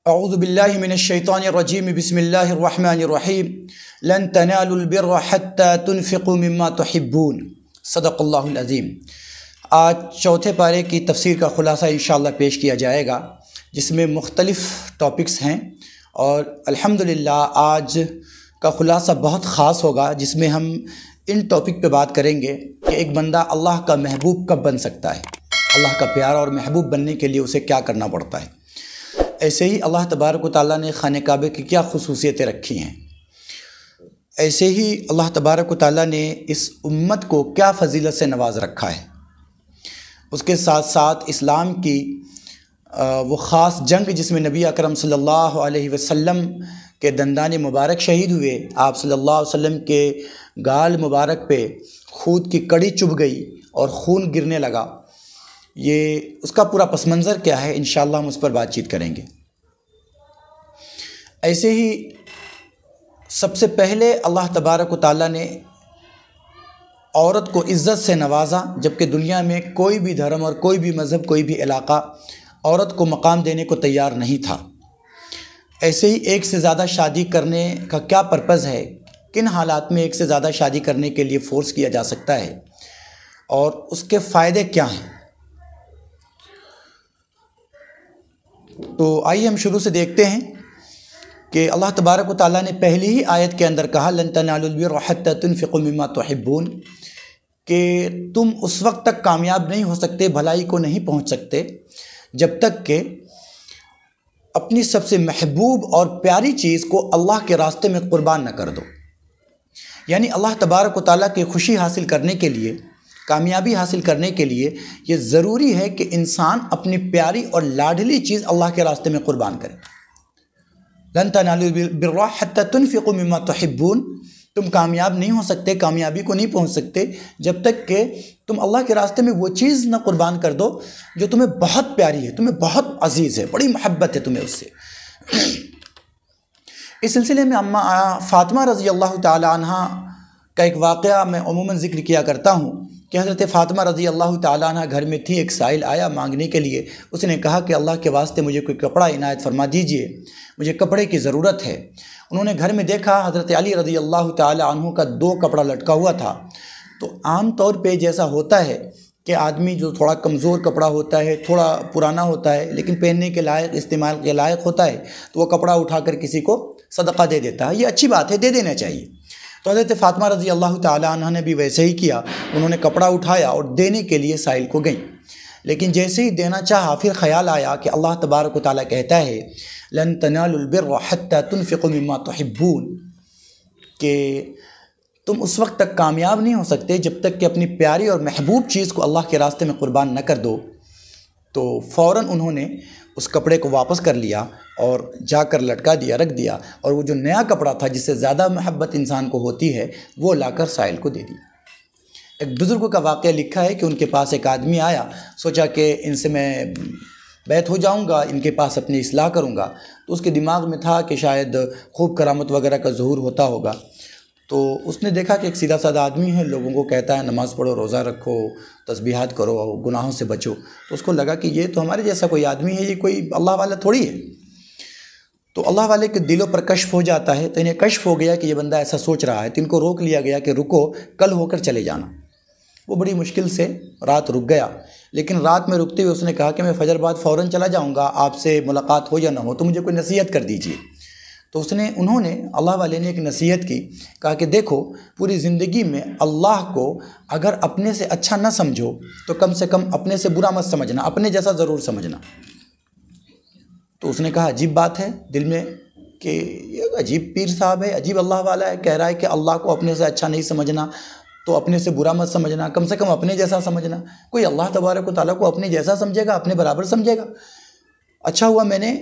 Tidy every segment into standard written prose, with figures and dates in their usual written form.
اعوذ باللہ من الشیطان الرجیم بسم اللہ الرحمن الرحیم لن تنالوا البر حتى تنفقوا مما تحبون صدق اللہ العظیم۔ آج چوتھے پارے کی تفسیر کا خلاصہ انشاءاللہ پیش کیا جائے گا، جس میں مختلف ٹاپکس ہیں، اور الحمدللہ آج کا خلاصہ بہت خاص ہوگا، جس میں ہم ان ٹاپک پہ بات کریں گے کہ ایک بندہ اللہ کا محبوب کب بن سکتا ہے، اللہ کا پیارا اور محبوب بننے کے لیے اسے کیا کرنا پڑتا ہے۔ ایسے ہی اللہ تبارک و تعالیٰ نے خانہ کعبہ کی کیا خصوصیتیں رکھی ہیں، ایسے ہی اللہ تبارک و تعالیٰ نے اس امت کو کیا فضیلت سے نواز رکھا ہے۔ اس کے ساتھ ساتھ اسلام کی وہ خاص جنگ جس میں نبی اکرم صلی اللہ علیہ وسلم کے دندان مبارک شہید ہوئے، آپ صلی اللہ علیہ وسلم کے گال مبارک پہ خود کی کڑی چبھ گئی اور خون گرنے لگا، یہ اس کا پورا پس منظر کیا ہے، انشاءاللہ ہم اس پر بات چیت کریں گے۔ ایسے ہی سب سے پہلے اللہ تبارک و تعالیٰ نے عورت کو عزت سے نوازا، جبکہ دنیا میں کوئی بھی دھرم اور کوئی بھی مذہب، کوئی بھی علاقہ عورت کو مقام دینے کو تیار نہیں تھا۔ ایسے ہی ایک سے زیادہ شادی کرنے کا کیا پرپز ہے، کن حالات میں ایک سے زیادہ شادی کرنے کے لیے فورس کیا جا سکتا ہے، اور اس کے فائدے کیا ہیں۔ تو آئیے ہم شروع سے دیکھتے ہیں کہ اللہ تبارک و تعالیٰ نے پہلی ہی آیت کے اندر کہا لن تنالوا البر حتى تنفقوا مما تحبون، کہ تم اس وقت تک کامیاب نہیں ہو سکتے، بھلائی کو نہیں پہنچ سکتے، جب تک کہ اپنی سب سے محبوب اور پیاری چیز کو اللہ کے راستے میں قربان نہ کر دو۔ یعنی اللہ تبارک و تعالیٰ کی خوشی حاصل کرنے کے لیے، کامیابی حاصل کرنے کے لیے یہ ضروری ہے کہ انسان اپنی پیاری اور لاڈلی چیز اللہ کے راستے میں قربان کرے۔ لن تنالوا البر حتى تنفقوا مما تحبون، تم کامیاب نہیں ہو سکتے، کامیابی کو نہیں پہنچ سکتے جب تک کہ تم اللہ کے راستے میں وہ چیز نہ قربان کر دو جو تمہیں بہت پیاری ہے، تمہیں بہت عزیز ہے، بڑی محبت ہے تمہیں اس سے۔ اس سلسلے میں اماں فاطمہ رضی اللہ تعالی عنہ کا ایک واقعہ میں عموماً ذکر کیا کرتا ہوں کہ حضرت فاطمہ رضی اللہ تعالیٰ عنہ گھر میں تھی، ایک سائل آیا مانگنے کے لیے، اس نے کہا کہ اللہ کے واسطے مجھے کوئی کپڑا عنایت فرما دیجئے، مجھے کپڑے کی ضرورت ہے۔ انہوں نے گھر میں دیکھا حضرت علی رضی اللہ تعالیٰ عنہ کا 2 کپڑا لٹکا ہوا تھا۔ تو عام طور پہ جیسا ہوتا ہے کہ آدمی جو تھوڑا کمزور کپڑا ہوتا ہے، تھوڑا پرانا ہوتا ہے لیکن پہننے کے لائق، استعمال کے لائق ہوتا ہے، تو وہ کپڑا اٹھا کر کسی کو صدقہ دے دیتا ہے، یہ اچھی بات ہے، دے دینا چاہیے۔ تو حضرت فاطمہ رضی اللہ تعالیٰ عنہ نے بھی ویسے ہی کیا، انہوں نے کپڑا اٹھایا اور دینے کے لیے سائل کو گئیں، لیکن جیسے ہی دینا چاہا پھر خیال آیا کہ اللہ تبارک و تعالیٰ کہتا ہے لن تنالوا البر حتى تنفقوا مما تحبون، کہ تم اس وقت تک کامیاب نہیں ہو سکتے جب تک کہ اپنی پیاری اور محبوب چیز کو اللہ کے راستے میں قربان نہ کر دو۔ تو فوراً انہوں نے اس کپڑے کو واپس کر لیا اور جا کر لٹکا دیا، رکھ دیا، اور وہ جو نیا کپڑا تھا جس سے زیادہ محبت انسان کو ہوتی ہے وہ لا کر سائل کو دے دیا۔ ایک بزرگ کا واقعہ لکھا ہے کہ ان کے پاس ایک آدمی آیا، سوچا کہ ان سے میں بیعت ہو جاؤں گا، ان کے پاس اپنی اصلاح کروں گا، تو اس کے دماغ میں تھا کہ شاید خوب کرامت وغیرہ کا ظہور ہوتا ہوگا۔ تو اس نے دیکھا کہ ایک سیدھا سادہ آدمی ہے، لوگوں کو کہتا ہے نماز پڑھو، روزہ رکھو، تسبیحات کرو، گناہوں سے بچو، تو اس کو لگا کہ یہ تو ہمارے جیسا کوئی آدمی ہے، یہ کوئی اللہ والا تھوڑی ہے۔ تو اللہ والے کے دلوں پر کشف ہو جاتا ہے، تو انہیں کشف ہو گیا کہ یہ بندہ ایسا سوچ رہا ہے، تو ان کو روک لیا گیا کہ رکو، کل ہو کر چلے جانا۔ وہ بڑی مشکل سے رات رک گیا، لیکن رات میں رکتے ہوئے اس نے کہا کہ میں فجر بعد فوراً چلا جاؤں گا، آپ سے ملاقات ہو یا نہ ہو تو مجھے کوئی نصیحت کر دیجیے۔ تو انہوں نے اللہ والے نے ایک نصیحت کی، کہا کہ دیکھو پوری زندگی میں اللہ کو اگر اپنے سے اچھا نہ سمجھو تو کم سے کم اپنے سے برا مت سمجھنا، اپنے جیسا ضرور سمجھنا۔ تو اس نے کہا عجیب بات ہے دل میں کہ یہ عجیب پیر صاحب ہے، عجیب اللہ والا ہے، کہہ رہا ہے کہ اللہ کو اپنے سے اچھا نہیں سمجھنا تو اپنے سے برا مت سمجھنا، کم سے کم اپنے جیسا سمجھنا۔ کوئی اللہ تبارک و تعالیٰ کو اپنے جیسا سمجھے گا، اپنے برابر سمجھے گا؟ اچھا ہوا میں نے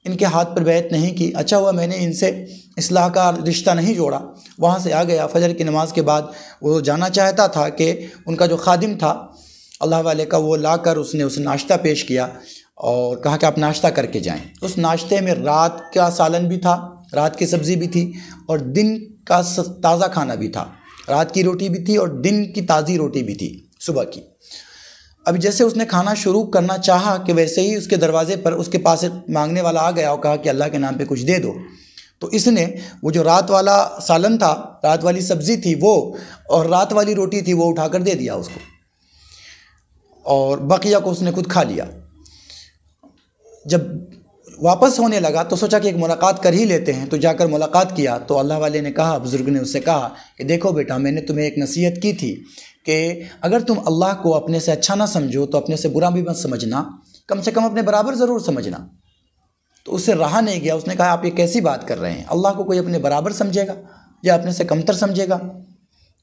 ان کے ہاتھ پر بیعت نہیں کی، اچھا ہوا میں نے ان سے اصلاح کا رشتہ نہیں جوڑا۔ وہاں سے آ گیا، فجر کی نماز کے بعد وہ جانا چاہتا تھا کہ ان کا جو خادم تھا اللہ والے کا، وہ لا کر اس نے اسے ناشتہ پیش کیا اور کہا کہ آپ ناشتہ کر کے جائیں۔ اس ناشتے میں رات کا سالن بھی تھا، رات کی سبزی بھی تھی، اور دن کا تازہ کھانا بھی تھا، رات کی روٹی بھی تھی اور دن کی تازی روٹی بھی تھی صبح کی۔ اب جیسے اس نے کھانا شروع کرنا چاہا کہ ویسے ہی اس کے دروازے پر اس کے پاس ایک مانگنے والا آ گیا اور کہا کہ اللہ کے نام پہ کچھ دے دو. تو اس نے وہ جو رات والا سالن تھا، رات والی سبزی تھی وہ، اور رات والی روٹی تھی وہ اٹھا کر دے دیا اس کو، اور بقیہ کو اس نے خود کھا لیا. جب واپس ہونے لگا تو سوچا کہ ایک ملاقات کر ہی لیتے ہیں، تو جا کر ملاقات کیا تو اللہ والے نے کہا، بزرگ نے اس سے کہا کہ دیکھو بیٹا، میں نے تمہیں ایک نصیحت کی تھی کہ اگر تم اللہ کو اپنے سے اچھا نہ سمجھو تو اپنے سے برا بھی مت سمجھنا، کم سے کم اپنے برابر ضرور سمجھنا. تو اس سے رہا نہیں گیا، اس نے کہا آپ یہ کیسی بات کر رہے ہیں، اللہ کو کوئی اپنے برابر سمجھے گا یا اپنے سے کمتر سمجھے گا؟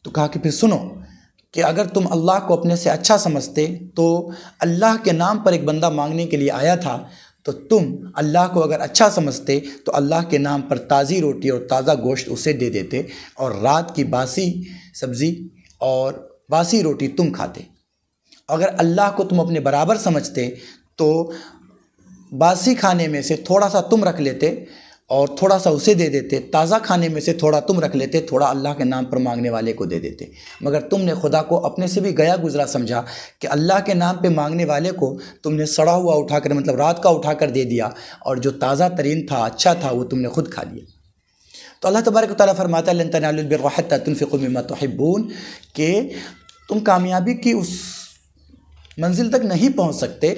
تو کہا کہ پھر سنو کہ اگر تم اللہ کو اپنے سے اچھا سمجھتے تو اللہ کے نام پر ایک بندہ مانگنے کے لیے آیا تھا، تو تم اللہ کو اگر اچھا سمجھتے تو اللہ کے نام پر تازی روٹی اور تازہ گوشت اسے دے دیتے، اور رات کی باسی سبزی اور باسی روٹی تم کھاتے. اگر اللہ کو تم اپنے برابر سمجھتے تو باسی کھانے میں سے تھوڑا سا تم رکھ لیتے اور تھوڑا سا اسے دے دیتے، تازہ کھانے میں سے تھوڑا تم رکھ لیتے، تھوڑا اللہ کے نام پر مانگنے والے کو دے دیتے. مگر تم نے خدا کو اپنے سے بھی گیا گزرا سمجھا کہ اللہ کے نام پہ مانگنے والے کو تم نے سڑا ہوا اٹھا کر، مطلب رات کا اٹھا کر دے دیا، اور جو تازہ ترین تھا، اچھا تھا، وہ تم نے خود کھا لیا. تو اللہ تبارک و تعالیٰ فرماتا ہے لن تنالوا البر حتى تنفقوا مما تحبون، کہ تم کامیابی کی اس منزل تک نہیں پہنچ سکتے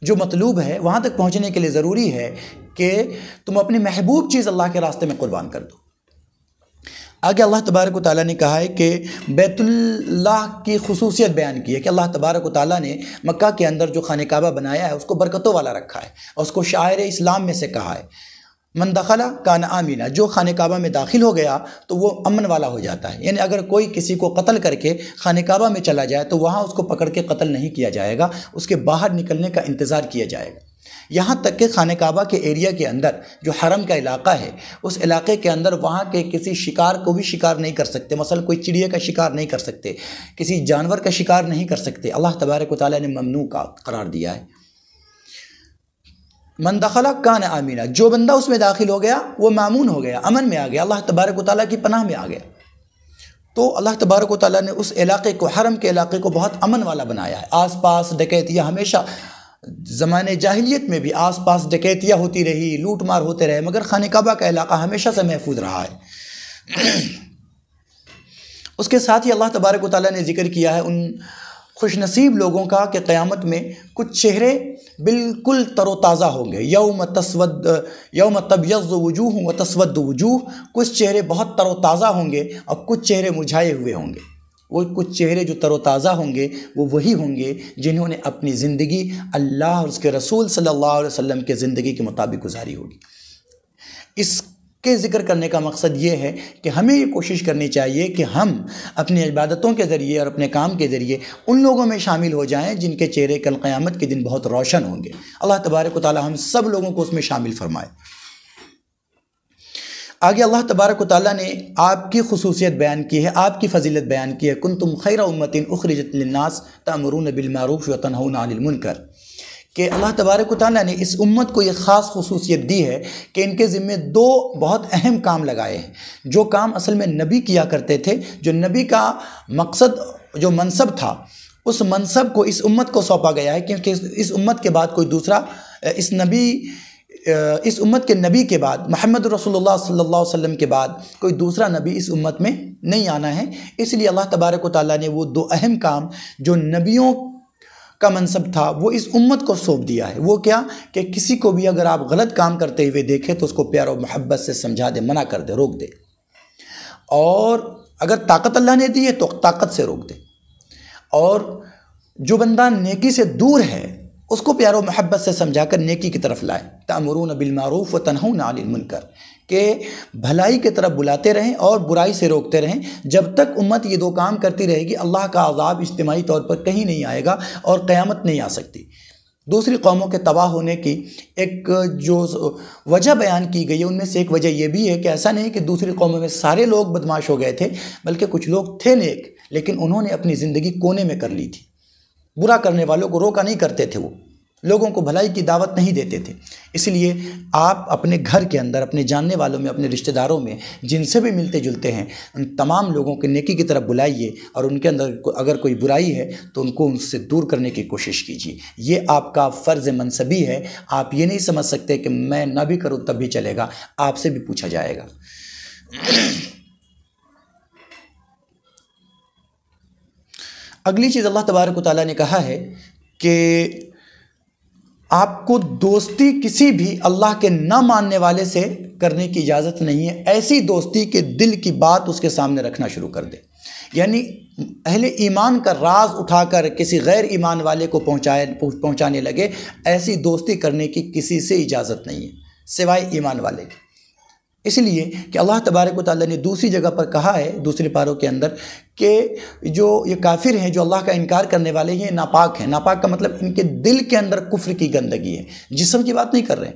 جو مطلوب ہے. وہاں تک پہنچنے کے لیے ضروری ہے کہ تم اپنی محبوب چیز اللہ کے راستے میں قربان کر دو. آگے اللہ تبارک و تعالیٰ نے کہا ہے کہ بیت اللہ کی خصوصیت بیان کی ہے کہ اللہ تبارک و تعالیٰ نے مکہ کے اندر جو خانہ کعبہ بنایا ہے اس کو برکتوں والا رکھا ہے، اور اس کو شعائر اسلام میں سے کہا ہے. من دخل کان آمنا، جو خانہ کعبہ میں داخل ہو گیا تو وہ امن والا ہو جاتا ہے. یعنی اگر کوئی کسی کو قتل کر کے خانہ کعبہ میں چلا جائے تو وہاں اس کو پکڑ کے قتل نہیں کیا جائے گا، اس کے باہر نکلنے کا انتظار کیا جائے گا. یہاں تک کہ خانہ کعبہ کے ایریا کے اندر جو حرم کا علاقہ ہے، اس علاقے کے اندر وہاں کے کسی شکار کو بھی شکار نہیں کر سکتے. مثلا کوئی چڑیا کا شکار نہیں کر سکتے، کسی جانور کا شکار نہیں کر سکتے. اللہ تبارک و تعالیٰ نے ممنوع کا قرار دیا ہے. من دخل کان آمنا، جو بندہ اس میں داخل ہو گیا وہ مامون ہو گیا، امن میں آ گیا، اللہ تبارک و تعالیٰ کی پناہ میں آ گیا. تو اللہ تبارک و تعالیٰ نے اس علاقے کو، حرم کے علاقے کو بہت امن والا بنایا ہے. آس پاس ڈکیتیاں، ہمیشہ زمانے جاہلیت میں بھی آس پاس ڈکیتیاں ہوتی رہی، لوٹ مار ہوتے رہے، مگر خانہ کعبہ کا علاقہ ہمیشہ سے محفوظ رہا ہے. اس کے ساتھ ہی اللہ تبارک و تعالیٰ نے ذکر کیا ہے ان خوش نصیب لوگوں کا کہ قیامت میں کچھ چہرے بالکل تر و تازہ ہوں گے. یوم تبیض وجوہ و تسود وجوہ، کچھ چہرے بہت تر و تازہ ہوں گے اور کچھ چہرے مرجھائے ہوئے ہوں گے. وہ کچھ چہرے جو تر و تازہ ہوں گے وہ وہی ہوں گے جنہوں نے اپنی زندگی اللہ اور اس کے رسول صلی اللہ علیہ وسلم کے زندگی کے مطابق گزاری ہوگی. اس کے ذکر کرنے کا مقصد یہ ہے کہ ہمیں یہ کوشش کرنی چاہیے کہ ہم اپنی عبادتوں کے ذریعے اور اپنے کام کے ذریعے ان لوگوں میں شامل ہو جائیں جن کے چہرے کل قیامت کے دن بہت روشن ہوں گے. اللہ تبارک و تعالی ہم سب لوگوں کو اس میں شامل فرمائے. آگے اللہ تبارک و تعالیٰ نے آپ کی خصوصیت بیان کی ہے، آپ کی فضیلت بیان کی ہے. کنتم خیر امۃ اخرجت للناس تأمرون بالمعروف وتنہون عن المنکر، کہ اللہ تبارک و تعالیٰ نے اس امت کو یہ خاص خصوصیت دی ہے کہ ان کے ذمے دو بہت اہم کام لگائے ہیں. جو کام اصل میں نبی کیا کرتے تھے، جو نبی کا مقصد، جو منصب تھا، اس منصب کو اس امت کو سونپا گیا ہے، کیونکہ اس امت کے بعد کوئی دوسرا، اس امت کے نبی کے بعد، محمد رسول اللہ صلی اللہ علیہ وسلم کے بعد کوئی دوسرا نبی اس امت میں نہیں آنا ہے. اس لیے اللہ تبارک و تعالیٰ نے وہ دو اہم کام جو نبیوں کا منصب تھا وہ اس امت کو سونپ دیا ہے. وہ کیا کہ کسی کو بھی اگر آپ غلط کام کرتے ہوئے دیکھیں تو اس کو پیار و محبت سے سمجھا دے، منع کر دے، روک دے. اور اگر طاقت اللہ نے دی ہے تو طاقت سے روک دے. اور جو بندہ نیکی سے دور ہے اس کو پیار و محبت سے سمجھا کر نیکی کی طرف لائے. تأمرون بالمعروف وتنہون عن المنکر، کہ بھلائی کی طرف بلاتے رہیں اور برائی سے روکتے رہیں. جب تک امت یہ دو کام کرتی رہے گی اللہ کا عذاب اجتماعی طور پر کہیں نہیں آئے گا اور قیامت نہیں آ سکتی. دوسری قوموں کے تباہ ہونے کی ایک جو وجہ بیان کی گئی ہے ان میں سے ایک وجہ یہ بھی ہے کہ ایسا نہیں کہ دوسری قوموں میں سارے لوگ بدمعاش ہو گئے تھے، بلکہ کچھ لوگ تھے نیک لیکن انہوں نے اپنی زندگی کونے میں کر لی تھی. برا کرنے والوں کو روکا نہیں کرتے تھے وہ، لوگوں کو بھلائی کی دعوت نہیں دیتے تھے۔ اس لیے آپ اپنے گھر کے اندر اپنے جاننے والوں میں، اپنے رشتہ داروں میں جن سے بھی ملتے جلتے ہیں، ان تمام لوگوں کے نیکی کی طرف بلائیے، اور ان کے اندر اگر کوئی برائی ہے تو ان کو ان سے دور کرنے کی کوشش کیجیے۔ یہ آپ کا فرض منصبی ہے۔ آپ یہ نہیں سمجھ سکتے کہ میں نہ بھی کروں تب بھی چلے گا، آپ سے بھی پوچھا جائے گا۔ اگلی چیز اللہ تبارک و تعالیٰ نے کہا ہے کہ آپ کو دوستی کسی بھی اللہ کے نہ ماننے والے سے کرنے کی اجازت نہیں ہے، ایسی دوستی کہ دل کی بات اس کے سامنے رکھنا شروع کر دے۔ یعنی اہل ایمان کا راز اٹھا کر کسی غیر ایمان والے کو پہنچانے لگے، ایسی دوستی کرنے کی کسی سے اجازت نہیں ہے سوائے ایمان والے کی۔ اس لیے کہ اللہ تبارک و تعالیٰ نے دوسری جگہ پر کہا ہے، دوسرے پاروں کے اندر، کہ جو یہ کافر ہیں، جو اللہ کا انکار کرنے والے ہیں، ناپاک ہیں۔ ناپاک کا مطلب ان کے دل کے اندر کفر کی گندگی ہے، جسم کی بات نہیں کر رہے ہیں۔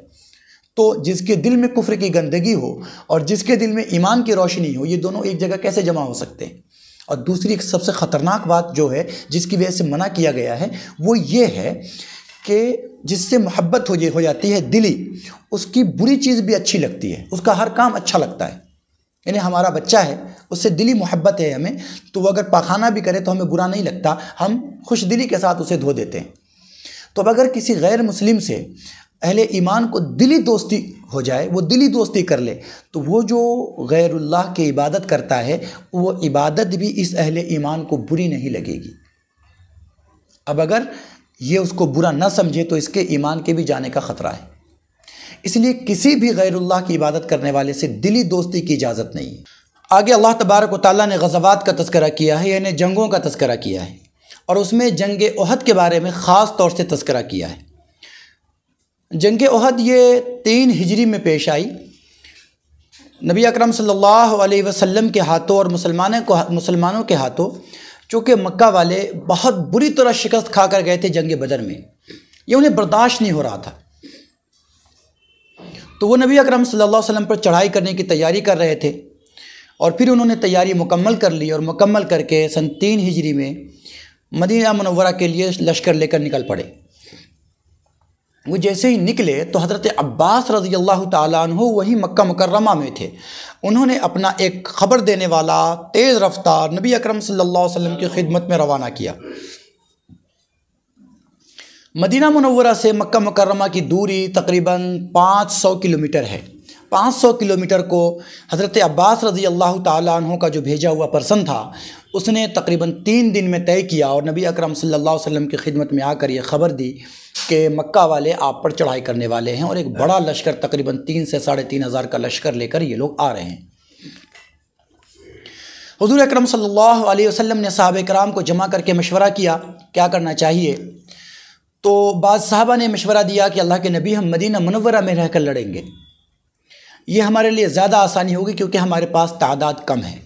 تو جس کے دل میں کفر کی گندگی ہو اور جس کے دل میں ایمان کی روشنی ہو، یہ دونوں ایک جگہ کیسے جمع ہو سکتے ہیں؟ اور دوسری ایک سب سے خطرناک بات جو ہے، جس کی وجہ سے منع کیا گیا ہے، وہ یہ ہے کہ جس سے محبت ہو جاتی ہے دلی، اس کی بری چیز بھی اچھی لگتی ہے، اس کا ہر کام اچھا لگتا ہے۔ یعنی ہمارا بچہ ہے، اس سے دلی محبت ہے ہمیں، تو وہ اگر پاخانہ بھی کرے تو ہمیں برا نہیں لگتا، ہم خوش دلی کے ساتھ اسے دھو دیتے ہیں۔ تو اب اگر کسی غیر مسلم سے اہل ایمان کو دلی دوستی ہو جائے، وہ دلی دوستی کر لے، تو وہ جو غیر اللہ کی عبادت کرتا ہے، وہ عبادت بھی اس اہل ایمان کو بری نہیں لگے گی۔ اب اگر یہ اس کو برا نہ سمجھے تو اس کے ایمان کے بھی جانے کا خطرہ ہے۔ اس لیے کسی بھی غیر اللہ کی عبادت کرنے والے سے دلی دوستی کی اجازت نہیں ہے۔ آگے اللہ تبارک و تعالیٰ نے غزوات کا تذکرہ کیا ہے، یعنی جنگوں کا تذکرہ کیا ہے، اور اس میں جنگ احد کے بارے میں خاص طور سے تذکرہ کیا ہے۔ جنگ احد یہ 3 ہجری میں پیش آئی۔ نبی اکرم صلی اللہ علیہ وسلم کے ہاتھوں اور مسلمانوں کے ہاتھوں، چونکہ مکہ والے بہت بری طرح شکست کھا کر گئے تھے جنگ بدر میں، یہ انہیں برداشت نہیں ہو رہا تھا، تو وہ نبی اکرم صلی اللہ علیہ وسلم پر چڑھائی کرنے کی تیاری کر رہے تھے، اور پھر انہوں نے تیاری مکمل کر لی، اور مکمل کر کے سن 3 ہجری میں مدینہ منورہ کے لیے لشکر لے کر نکل پڑے۔ وہ جیسے ہی نکلے تو حضرت عباس رضی اللہ تعالیٰ عنہ وہی مکہ مکرمہ میں تھے۔ انہوں نے اپنا ایک خبر دینے والا تیز رفتار نبی اکرم صلی اللہ علیہ وسلم کی خدمت میں روانہ کیا۔ مدینہ منورہ سے مکہ مکرمہ کی دوری تقریباً 500 کلومیٹر ہے۔ 500 کلومیٹر کو حضرت عباس رضی اللہ تعالیٰ عنہ کا جو بھیجا ہوا پرسن تھا، اس نے تقریباً 3 دن میں طے کیا، اور نبی اکرم صلی اللہ علیہ وسلم کی خدمت میں آ کر یہ خبر دی کہ مکہ والے آپ پر چڑھائی کرنے والے ہیں، اور ایک بڑا لشکر تقریباً 3 سے 3.5 ہزار کا لشکر لے کر یہ لوگ آ رہے ہیں۔ حضور اکرم صلی اللہ علیہ وسلم نے صحابہ کرام کو جمع کر کے مشورہ کیا کیا کرنا چاہیے، تو بعض صحابہ نے مشورہ دیا کہ اللہ کے نبی، ہم مدینہ منورہ میں رہ کر لڑیں گے، یہ ہمارے لیے زیادہ آسانی ہوگی کیونکہ ہمارے پاس تعداد کم ہے۔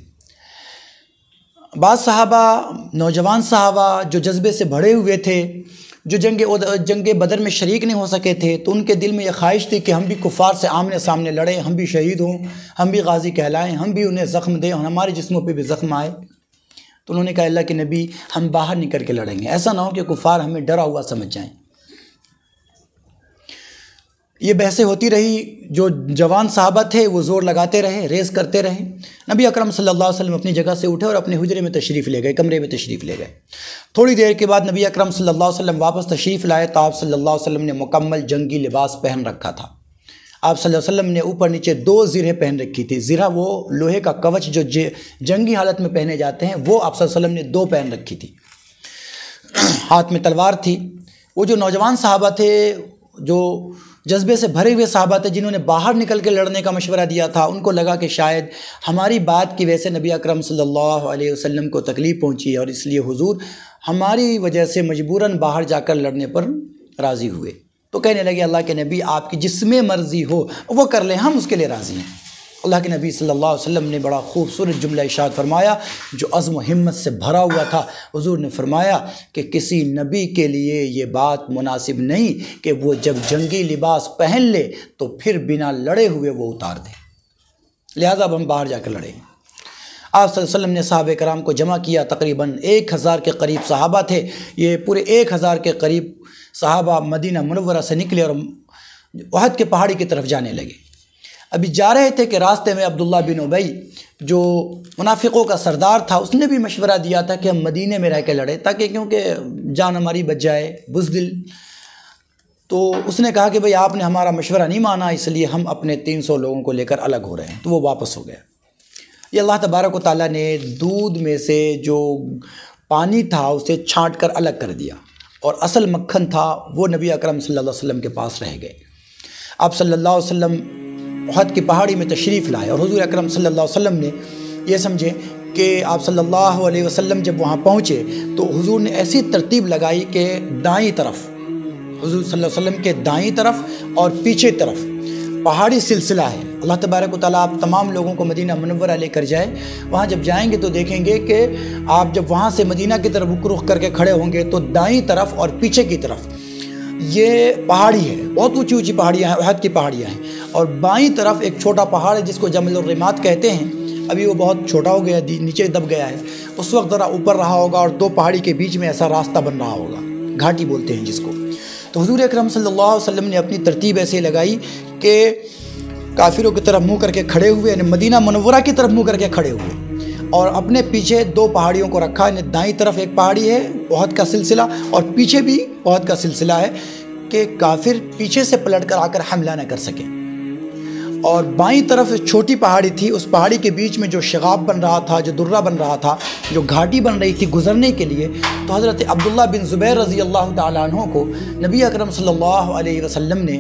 بعض صحابہ، نوجوان صحابہ جو جذبے سے بھرے ہوئے تھے، جو جنگ بدر میں شریک نہیں ہو سکے تھے، تو ان کے دل میں یہ خواہش تھی کہ ہم بھی کفار سے آمنے سامنے لڑیں، ہم بھی شہید ہوں، ہم بھی غازی کہلائیں، ہم بھی انہیں زخم دیں اور ہمارے جسموں پہ بھی زخم آئے۔ تو انہوں نے کہا اللہ کے نبی، ہم باہر نکل کے لڑیں گے، ایسا نہ ہو کہ کفار ہمیں ڈرا ہوا سمجھ جائیں۔ یہ بحثیں ہوتی رہی، جو جوان صحابہ تھے وہ زور لگاتے رہے، ریس کرتے رہے۔ نبی اکرم صلی اللہ علیہ وسلم اپنی جگہ سے اٹھے اور اپنے حجرے میں تشریف لے گئے، کمرے میں تشریف لے گئے۔ تھوڑی دیر کے بعد نبی اکرم صلی اللہ علیہ وسلم واپس تشریف لائے تو آپ صلی اللہ علیہ وسلم نے مکمل جنگی لباس پہن رکھا تھا۔ آپ صلی اللہ علیہ وسلم نے اوپر نیچے 2 زرہیں پہن رکھی تھی۔ زرہ وہ لوہے کا کوچ جو جنگی حالت میں پہنے جاتے ہیں، وہ آپ صلی اللہ علیہ وسلم نے 2 پہن رکھی تھی۔ ہاتھ میں تلوار تھی۔ وہ جو نوجوان صحابہ تھے، جو جذبے سے بھرے ہوئے صحابہ تھے، جنہوں نے باہر نکل کے لڑنے کا مشورہ دیا تھا، ان کو لگا کہ شاید ہماری بات کی وجہ سے نبی اکرم صلی اللہ علیہ وسلم کو تکلیف پہنچی، اور اس لیے حضور ہماری وجہ سے مجبوراً باہر جا کر لڑنے پر راضی ہوئے۔ تو کہنے لگے اللہ کے نبی، آپ کی جس میں مرضی ہو وہ کر لیں، ہم اس کے لیے راضی ہیں۔ اللہ کے نبی صلی اللہ علیہ وسلم نے بڑا خوبصورت جملہ ارشاد فرمایا جو عزم و ہمت سے بھرا ہوا تھا۔ حضور نے فرمایا کہ کسی نبی کے لیے یہ بات مناسب نہیں کہ وہ جب جنگی لباس پہن لے تو پھر بنا لڑے ہوئے وہ اتار دے، لہٰذا اب ہم باہر جا کر لڑیں۔ آپ صلی اللہ علیہ وسلم نے صحابہ کرام کو جمع کیا، تقریباً 1000 کے قریب صحابہ تھے۔ یہ پورے 1000 کے قریب صحابہ مدینہ منورہ سے نکلے اور احد کے پہاڑی کی طرف جانے لگے۔ ابھی جا رہے تھے کہ راستے میں عبداللہ بن ابی جو منافقوں کا سردار تھا، اس نے بھی مشورہ دیا تھا کہ ہم مدینے میں رہ کے لڑیں، تاکہ کیونکہ جان ہماری بچ جائے، بزدل۔ تو اس نے کہا کہ بھئی آپ نے ہمارا مشورہ نہیں مانا، اس لیے ہم اپنے 300 لوگوں کو لے کر الگ ہو رہے ہیں۔ تو وہ واپس ہو گیا۔ یہ اللہ تبارک و تعالیٰ نے دودھ میں سے جو پانی تھا اسے چھانٹ کر الگ کر دیا، اور اصل مکھن تھا وہ نبی اکرم صلی اللہ علیہ وسلم کے پاس رہ گئے۔ آپ صلی اللہ علیہ وسلم احد کی پہاڑی میں تشریف لائے، اور حضور اکرم صلی اللہ علیہ وسلم نے یہ سمجھے کہ آپ صلی اللہ علیہ وسلم جب وہاں پہنچے تو حضور نے ایسی ترتیب لگائی کہ دائیں طرف، حضور صلی اللہ علیہ وسلم کے دائیں طرف اور پیچھے طرف پہاڑی سلسلہ ہے۔ اللہ تبارک و تعالیٰ آپ تمام لوگوں کو مدینہ منورہ لے کر جائے۔ وہاں جب جائیں گے تو دیکھیں گے کہ آپ جب وہاں سے مدینہ کی طرف رخ کر کے کھڑے ہوں گے تو دائیں طرف اور پیچھے کی طرف یہ پہاڑی ہے، بہت اونچی اونچی پہاڑیاں ہیں، احد کی پہاڑیاں ہیں، اور بائیں طرف ایک چھوٹا پہاڑ ہے جس کو جبل الرمات کہتے ہیں۔ ابھی وہ بہت چھوٹا ہو گیا، نیچے دب گیا ہے، اس وقت ذرا اوپر رہا ہوگا اور دو پہاڑی کے بیچ میں ایسا راستہ بن رہا ہوگا، گھاٹی بولتے ہیں جس کو۔ تو حضور اکرم صلی اللہ علیہ وسلم نے اپنی ترتیب ایسے لگائی کہ کافروں کی طرف منہ کر کے کھڑے ہوئے، یعنی مدینہ منورہ کی طرف منہ کر کے کھڑے ہوئے، اور اپنے پیچھے دو پہاڑیوں کو رکھا، یعنی دائیں طرف ایک پہاڑی ہے احد کا سلسلہ، اور پیچھے بھی احد کا سلسلہ ہے کہ کافر پیچھے سے پلٹ کر آ کر حملہ نہ کر سکیں۔ اور بائیں طرف چھوٹی پہاڑی تھی، اس پہاڑی کے بیچ میں جو شغاب بن رہا تھا، جو درہ بن رہا تھا، جو گھاٹی بن رہی تھی گزرنے کے لیے، تو حضرت عبداللہ بن زبیر رضی اللہ تعالیٰ عنہ کو نبی اکرم صلی اللہ علیہ وسلم نے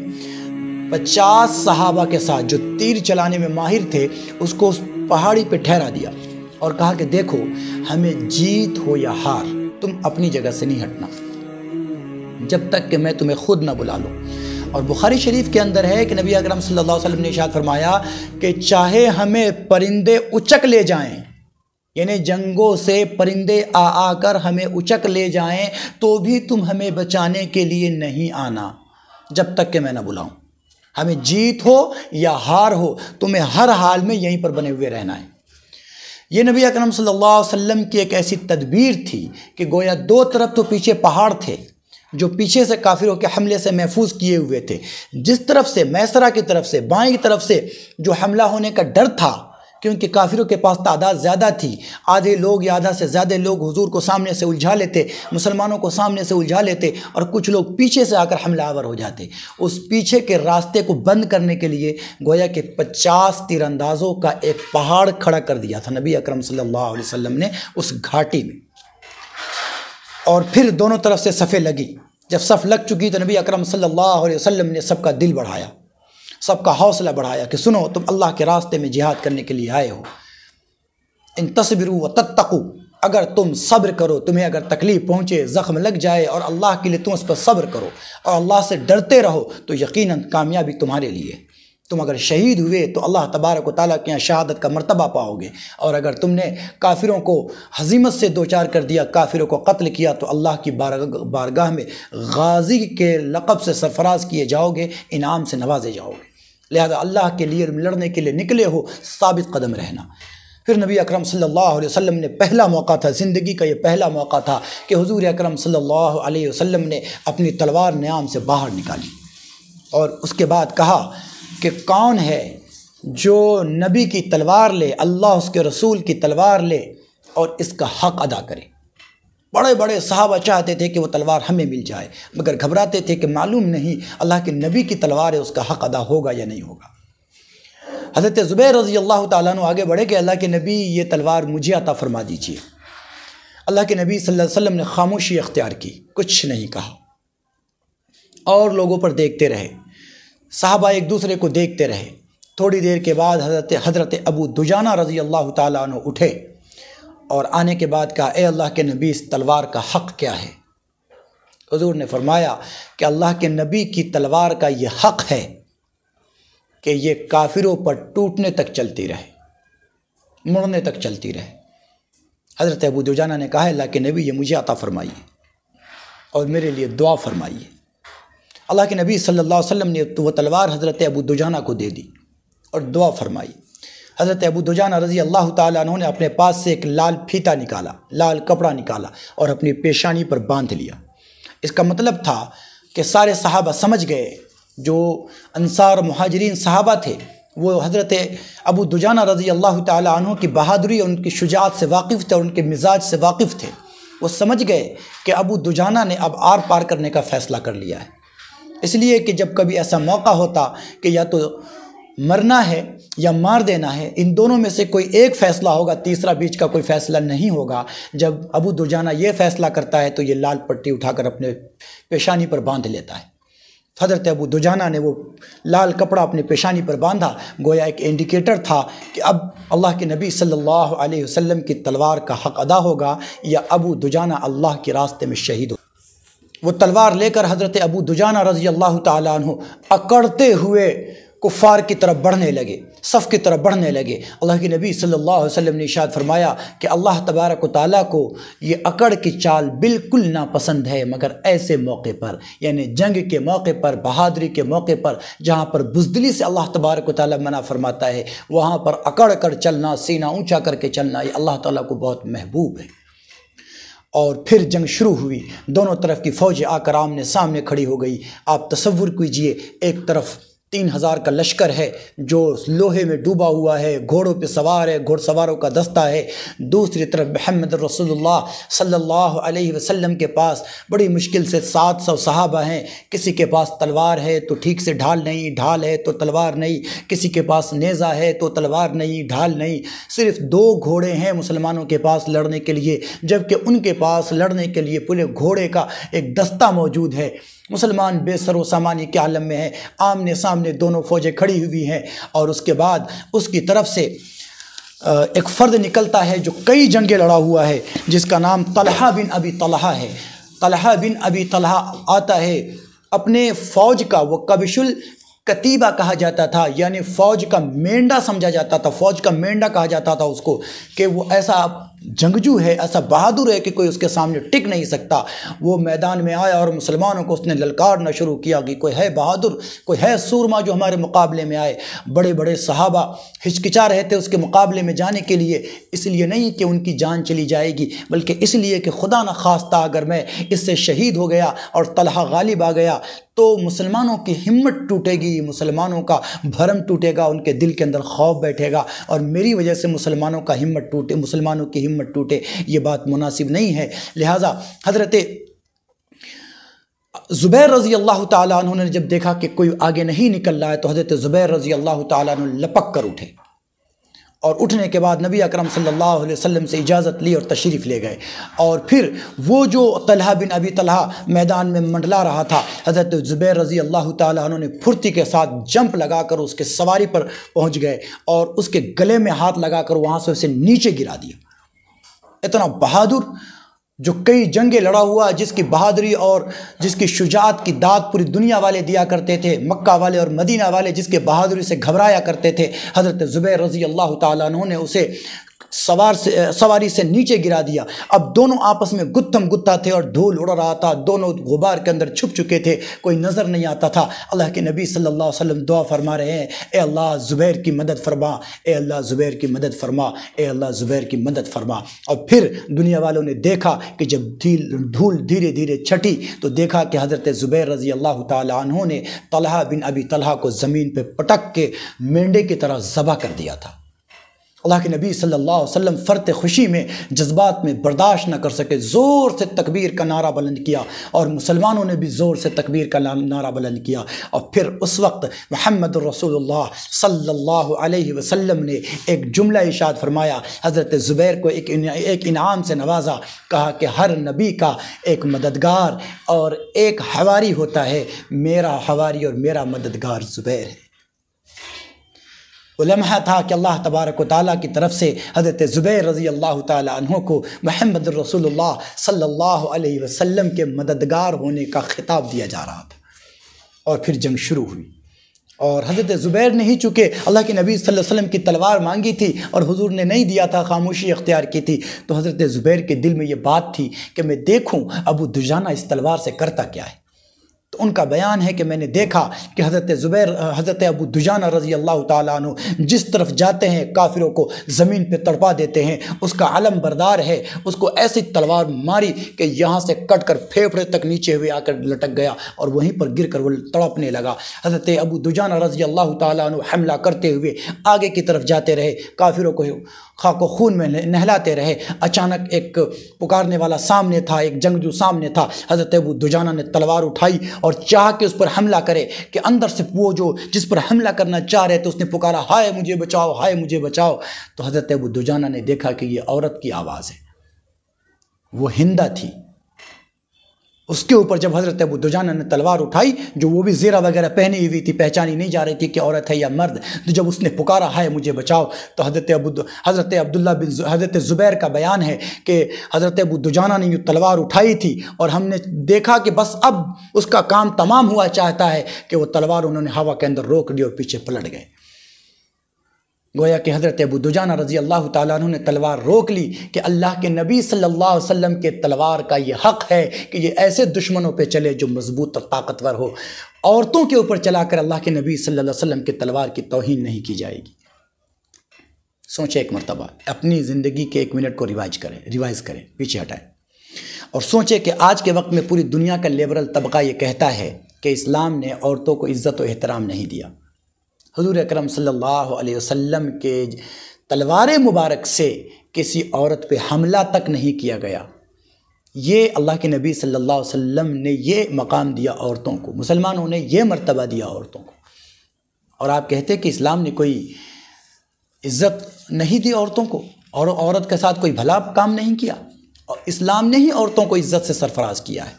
50 صحابہ کے ساتھ جو تیر چلانے میں ماہر تھے اس کو اس پہاڑی پہ ٹھہرا دیا، اور کہا کہ دیکھو ہمیں جیت ہو یا ہار، تم اپنی جگہ سے نہیں ہٹنا جب تک کہ میں تمہیں خود نہ بلا لوں۔ اور بخاری شریف کے اندر ہے کہ نبی اکرم صلی اللہ علیہ وسلم نے ارشاد فرمایا کہ چاہے ہمیں پرندے اچک لے جائیں، یعنی جنگوں سے پرندے آ کر ہمیں اچک لے جائیں تو بھی تم ہمیں بچانے کے لیے نہیں آنا جب تک کہ میں نہ بلاؤں۔ ہمیں جیت ہو یا ہار ہو، تمہیں ہر حال میں یہیں پر بنے ہوئے رہنا ہے۔ یہ نبی اکرم صلی اللہ علیہ وسلم کی ایک ایسی تدبیر تھی کہ گویا دو طرف تو پیچھے پہاڑ تھے جو پیچھے سے کافروں کے حملے سے محفوظ کیے ہوئے تھے، جس طرف سے میسرہ کی طرف سے بائیں کی طرف سے جو حملہ ہونے کا ڈر تھا، کیونکہ کافروں کے پاس تعداد زیادہ تھی، آدھے لوگ یا آدھا سے زیادہ لوگ حضور کو سامنے سے الجھا لیتے، مسلمانوں کو سامنے سے الجھا لیتے، اور کچھ لوگ پیچھے سے آ کر حملہ آور ہو جاتے۔ اس پیچھے کے راستے کو بند کرنے کے لیے گویا کہ 50 تیر اندازوں کا ایک پہاڑ کھڑا کر دیا تھا نبی اکرم صلی اللہ علیہ وسلم نے اس گھاٹی میں، اور پھر دونوں طرف سے صفیں لگی۔ جب صف لگ چکی تو نبی اکرم صلی اللہ علیہ وسلم نے سب کا دل بڑھایا، سب کا حوصلہ بڑھایا کہ سنو، تم اللہ کے راستے میں جہاد کرنے کے لیے آئے ہو، ان تصبروا وتتقوا، اگر تم صبر کرو، تمہیں اگر تکلیف پہنچے، زخم لگ جائے، اور اللہ کے لیے تم اس پر صبر کرو اور اللہ سے ڈرتے رہو، تو یقیناً کامیابی تمہارے لیے۔ تم اگر شہید ہوئے تو اللہ تبارک و تعالیٰ کے یہاں شہادت کا مرتبہ پاؤ گے، اور اگر تم نے کافروں کو ہزیمت سے دوچار کر دیا، کافروں کو قتل کیا، تو اللہ کی بارگاہ میں غازی کے لقب سے سرفراز کیے جاؤ گے، انعام سے نوازے جاؤ گے۔ لہذا اللہ کے لیے لڑنے کے لیے نکلے ہو، ثابت قدم رہنا۔ پھر نبی اکرم صلی اللہ علیہ وسلم نے پہلا موقع تھا، زندگی کا یہ پہلا موقع تھا کہ حضور اکرم صلی اللہ علیہ وسلم نے اپنی تلوار نیام سے باہر نکالی، اور اس کے بعد کہا کہ کون ہے جو نبی کی تلوار لے، اللہ اس کے رسول کی تلوار لے اور اس کا حق ادا کرے۔ بڑے بڑے صحابہ چاہتے تھے کہ وہ تلوار ہمیں مل جائے، مگر گھبراتے تھے کہ معلوم نہیں اللہ کے نبی کی تلوار ہے، اس کا حق ادا ہوگا یا نہیں ہوگا۔ حضرت زبیر رضی اللہ تعالیٰ عنہ آگے بڑھے کہ اللہ کے نبی یہ تلوار مجھے عطا فرما دیجیے۔ اللہ کے نبی صلی اللہ علیہ وسلم نے خاموشی اختیار کی، کچھ نہیں کہا، اور لوگوں پر دیکھتے رہے، صحابہ ایک دوسرے کو دیکھتے رہے۔ تھوڑی دیر کے بعد حضرت ابو دجانہ رضی اللہ تعالیٰ عنہ اٹھے اور آنے کے بعد کہا، اے اللہ کے نبی، اس تلوار کا حق کیا ہے؟ حضور نے فرمایا کہ اللہ کے نبی کی تلوار کا یہ حق ہے کہ یہ کافروں پر ٹوٹنے تک چلتی رہے، مڑنے تک چلتی رہے۔ حضرت ابو دجانہ نے کہا، اللہ کے نبی، یہ مجھے عطا فرمائیے اور میرے لیے دعا فرمائیے۔ اللہ کے نبی صلی اللہ علیہ وسلم نے وہ تلوار حضرت ابو دجانہ کو دے دی اور دعا فرمائی۔ حضرت ابو دجانہ رضی اللہ تعالیٰ عنہ نے اپنے پاس سے ایک لال پھیتا نکالا، لال کپڑا نکالا اور اپنی پیشانی پر باندھ لیا۔ اس کا مطلب تھا کہ سارے صحابہ سمجھ گئے، جو انصار مہاجرین صحابہ تھے وہ حضرت ابو دجانہ رضی اللہ تعالیٰ عنہ کی بہادری اور ان کی شجاعت سے واقف تھے اور ان کے مزاج سے واقف تھے۔ وہ سمجھ گئے کہ ابو دجانہ نے اب آر پار کرنے کا فیصلہ کر لیا ہے، اس لیے کہ جب کبھی ایسا موقع ہوتا کہ یا تو مرنا ہے یا مار دینا ہے، ان دونوں میں سے کوئی ایک فیصلہ ہوگا، تیسرا بیچ کا کوئی فیصلہ نہیں ہوگا۔ جب ابو دجانہ یہ فیصلہ کرتا ہے تو یہ لال پٹی اٹھا کر اپنے پیشانی پر باندھ لیتا ہے۔ حضرت ابو دجانہ نے وہ لال کپڑا اپنے پیشانی پر باندھا، گویا ایک انڈیکیٹر تھا کہ اب اللہ کے نبی صلی اللہ علیہ وسلم کی تلوار کا حق ادا ہوگا یا ابو دجانہ اللہ کے راستے میں شہید ہو۔ وہ تلوار لے کر حضرت ابو دجانہ رضی اللہ تعالیٰ عنہ اکڑتے ہوئے کفار کی طرف بڑھنے لگے، صف کی طرف بڑھنے لگے۔ اللہ کے نبی صلی اللہ علیہ وسلم نے ارشاد فرمایا کہ اللہ تبارک و تعالیٰ کو یہ اکڑ کی چال بالکل ناپسند ہے، مگر ایسے موقع پر، یعنی جنگ کے موقع پر، بہادری کے موقع پر، جہاں پر بزدلی سے اللہ تبارک و تعالیٰ منع فرماتا ہے، وہاں پر اکڑ کر چلنا، سینہ اونچا کر کے چلنا، یہ اللہ تعالیٰ کو بہت محبوب ہے۔ اور پھر جنگ شروع ہوئی، دونوں طرف کی فوجیں آ کر آمنے سامنے کھڑی ہو گئی۔ آپ تصور کیجئے، ایک طرف 3000 کا لشکر ہے جو لوہے میں ڈوبا ہوا ہے، گھوڑوں پہ سوار ہے، گھوڑ سواروں کا دستہ ہے، دوسری طرف محمد رسول اللہ صلی اللہ علیہ وسلم کے پاس بڑی مشکل سے 700 صحابہ ہیں، کسی کے پاس تلوار ہے تو ٹھیک سے ڈھال نہیں، ڈھال ہے تو تلوار نہیں، کسی کے پاس نیزہ ہے تو تلوار نہیں، ڈھال نہیں، صرف 2 گھوڑے ہیں مسلمانوں کے پاس لڑنے کے لیے، جبکہ ان کے پاس لڑنے کے لیے پورے گھوڑے کا ایک دستہ موجود ہے۔ مسلمان بے سر و سامانی کے عالم میں ہیں، آمنے سامنے دونوں فوجیں کھڑی ہوئی ہیں، اور اس کے بعد اس کی طرف سے ایک فرد نکلتا ہے جو کئی جنگیں لڑا ہوا ہے، جس کا نام طلحہ بن ابی طلحہ ہے۔ طلحہ بن ابی طلحہ آتا ہے، اپنے فوج کا، وہ کبش الکتیبہ کہا جاتا تھا، یعنی فوج کا مینڈا سمجھا جاتا تھا، فوج کا مینڈا کہا جاتا تھا اس کو، کہ وہ ایسا جنگجو ہے، ایسا بہادر ہے کہ کوئی اس کے سامنے ٹک نہیں سکتا۔ وہ میدان میں آیا اور مسلمانوں کو اس نے للکارنا شروع کیا کہ کوئی ہے بہادر، کوئی ہے سورما جو ہمارے مقابلے میں آئے۔ بڑے بڑے صحابہ ہچکچا رہے تھے اس کے مقابلے میں جانے کے لیے، اس لیے نہیں کہ ان کی جان چلی جائے گی، بلکہ اس لیے کہ خدا نخواستہ اگر میں اس سے شہید ہو گیا اور طلحہ غالب آ گیا تو مسلمانوں کی ہمت ٹوٹے گی، مسلمانوں کا بھرم ٹوٹے گا، ان کے دل کے اندر خوف بیٹھے گا، اور میری وجہ سے مسلمانوں کا ہمت ٹوٹے، مسلمانوں کی ہمت ٹوٹے، یہ بات مناسب نہیں ہے۔ لہٰذا حضرت زبیر رضی اللہ تعالیٰ عنہ نے جب دیکھا کہ کوئی آگے نہیں نکل رہا ہے تو حضرت زبیر رضی اللہ تعالیٰ عنہ لپک کر اٹھے، اور اٹھنے کے بعد نبی اکرم صلی اللہ علیہ وسلم سے اجازت لی اور تشریف لے گئے۔ اور پھر وہ جو طلحہ بن ابی طلحہ میدان میں منڈلا رہا تھا، حضرت زبیر رضی اللہ تعالیٰ عنہ نے پھرتی کے ساتھ جمپ لگا کر اس کے سواری پر پہنچ گئے اور اس کے گلے میں ہاتھ لگا کر وہاں سے اسے نیچے گرا دیا۔ اتنا بہادر، جو کئی جنگیں لڑا ہوا، جس کی بہادری اور جس کی شجاعت کی داد پوری دنیا والے دیا کرتے تھے، مکہ والے اور مدینہ والے جس کے بہادری سے گھبرایا کرتے تھے، حضرت زبیر رضی اللہ تعالیٰ عنہ نے اسے سواری سے نیچے گرا دیا۔ اب دونوں آپس میں گتھم گتھا تھے اور دھول اڑ رہا تھا، دونوں غبار کے اندر چھپ چکے تھے، کوئی نظر نہیں آتا تھا۔ اللہ کے نبی صلی اللہ علیہ وسلم دعا فرما رہے ہیں، اے اللہ زبیر کی مدد فرما، اے اللہ زبیر کی مدد فرما، اے اللہ زبیر کی مدد فرما۔ اور پھر دنیا والوں نے دیکھا کہ جب دھول دھیرے دھیرے چھٹی تو دیکھا کہ حضرت زبیر رضی اللہ تعالیٰ عنہ نے طلحہ بن ابی طلحہ کو زمین پہ پٹک کے مینڈے کی طرح ذبح کر دیا تھا۔ اللہ کے نبی صلی اللہ علیہ وسلم فرط خوشی میں، جذبات میں برداشت نہ کر سکے، زور سے تکبیر کا نعرہ بلند کیا، اور مسلمانوں نے بھی زور سے تکبیر کا نعرہ بلند کیا۔ اور پھر اس وقت محمد رسول اللہ صلی اللہ علیہ وسلم نے ایک جملہ ارشاد فرمایا، حضرت زبیر کو ایک انعام سے نوازا، کہا کہ ہر نبی کا ایک مددگار اور ایک حواری ہوتا ہے، میرا حواری اور میرا مددگار زبیر ہے۔ وہ لمحہ تھا کہ اللہ تبارک و تعالیٰ کی طرف سے حضرت زبیر رضی اللہ تعالیٰ عنہ کو محمد رسول اللہ صلی اللہ علیہ وسلم کے مددگار ہونے کا خطاب دیا جا رہا تھا۔ اور پھر جنگ شروع ہوئی، اور حضرت زبیر نے ہی چونکہ اللہ کے نبی صلی اللہ علیہ وسلم کی تلوار مانگی تھی اور حضور نے نہیں دیا تھا، خاموشی اختیار کی تھی، تو حضرت زبیر کے دل میں یہ بات تھی کہ میں دیکھوں ابو دجانہ اس تلوار سے کرتا کیا ہے۔ تو ان کا بیان ہے کہ میں نے دیکھا کہ حضرت ابو دجانہ رضی اللہ تعالیٰ عنہ جس طرف جاتے ہیں کافروں کو زمین پہ تڑپا دیتے ہیں، اس کا علم بردار ہے، اس کو ایسی تلوار ماری کہ یہاں سے کٹ کر پھیپھڑے تک نیچے ہوئے آ کر لٹک گیا اور وہیں پر گر کر وہ تڑپنے لگا۔ حضرت ابو دجانہ رضی اللہ تعالیٰ عنہ حملہ کرتے ہوئے آگے کی طرف جاتے رہے، کافروں کو خاک و خون میں نہلاتے رہے۔ اچانک ایک پکارنے والا سامنے تھا، ایک جنگجو سامنے تھا۔ حضرت ابو دجانہ نے تلوار اٹھائی اور چاہ کہ اس پر حملہ کرے، کہ اندر سے وہ جو جس پر حملہ کرنا چاہ رہے تھے اس نے پکارا، ہائے مجھے بچاؤ، ہائے مجھے بچاؤ۔ تو حضرت ابو دجانہ نے دیکھا کہ یہ عورت کی آواز ہے، وہ ہندہ تھی۔ اس کے اوپر جب حضرت ابو دجانہ نے تلوار اٹھائی، جو وہ بھی زیرہ وغیرہ پہنی ہوئی تھی، پہچانی نہیں جا رہی تھی کہ عورت ہے یا مرد، تو جب اس نے پکارا ہائے مجھے بچاؤ، تو حضرت زبیر کا بیان ہے کہ حضرت ابو دجانہ نے یہ تلوار اٹھائی تھی اور ہم نے دیکھا کہ بس اب اس کا کام تمام ہوا چاہتا ہے کہ وہ تلوار انہوں نے ہوا کے اندر روک لی اور پیچھے پلٹ گئے۔ گویا کہ حضرت ابو دجانہ رضی اللہ تعالیٰ عنہ نے تلوار روک لی کہ اللہ کے نبی صلی اللہ علیہ وسلم کے تلوار کا یہ حق ہے کہ یہ ایسے دشمنوں پہ چلے جو مضبوط اور طاقتور ہو۔ عورتوں کے اوپر چلا کر اللہ کے نبی صلی اللہ علیہ وسلم کے تلوار کی توہین نہیں کی جائے گی۔ سوچیں ایک مرتبہ، اپنی زندگی کے 1 منٹ کو ریوائز کریں، پیچھے ہٹائیں اور سوچیں کہ آج کے وقت میں پوری دنیا کا لیبرل طبقہ یہ کہتا ہے کہ اسلام نے عورتوں کو عزت و احترام نہیں دیا۔ حضور اکرم صلی اللہ علیہ وسلم کے تلوار مبارک سے کسی عورت پہ حملہ تک نہیں کیا گیا۔ یہ اللہ کے نبی صلی اللہ علیہ وسلم نے یہ مقام دیا عورتوں کو، مسلمانوں نے یہ مرتبہ دیا عورتوں کو، اور آپ کہتے کہ اسلام نے کوئی عزت نہیں دی عورتوں کو اور عورت کے ساتھ کوئی بھلا کام نہیں کیا، اور اسلام نے ہی عورتوں کو عزت سے سرفراز کیا ہے۔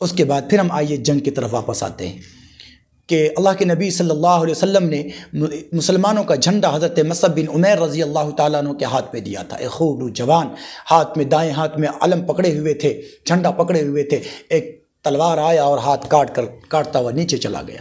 اس کے بعد پھر ہم آئیے جنگ کی طرف واپس آتے ہیں کہ اللہ کے نبی صلی اللہ علیہ وسلم نے مسلمانوں کا جھنڈا حضرت مصعب بن عمیر رضی اللہ تعالیٰ عنہ کے ہاتھ میں دیا تھا۔ ایک خوب جوان ہاتھ میں، دائیں ہاتھ میں علم پکڑے ہوئے تھے، جھنڈا پکڑے ہوئے تھے، ایک تلوار آیا اور ہاتھ کاٹتا ہوا نیچے چلا گیا،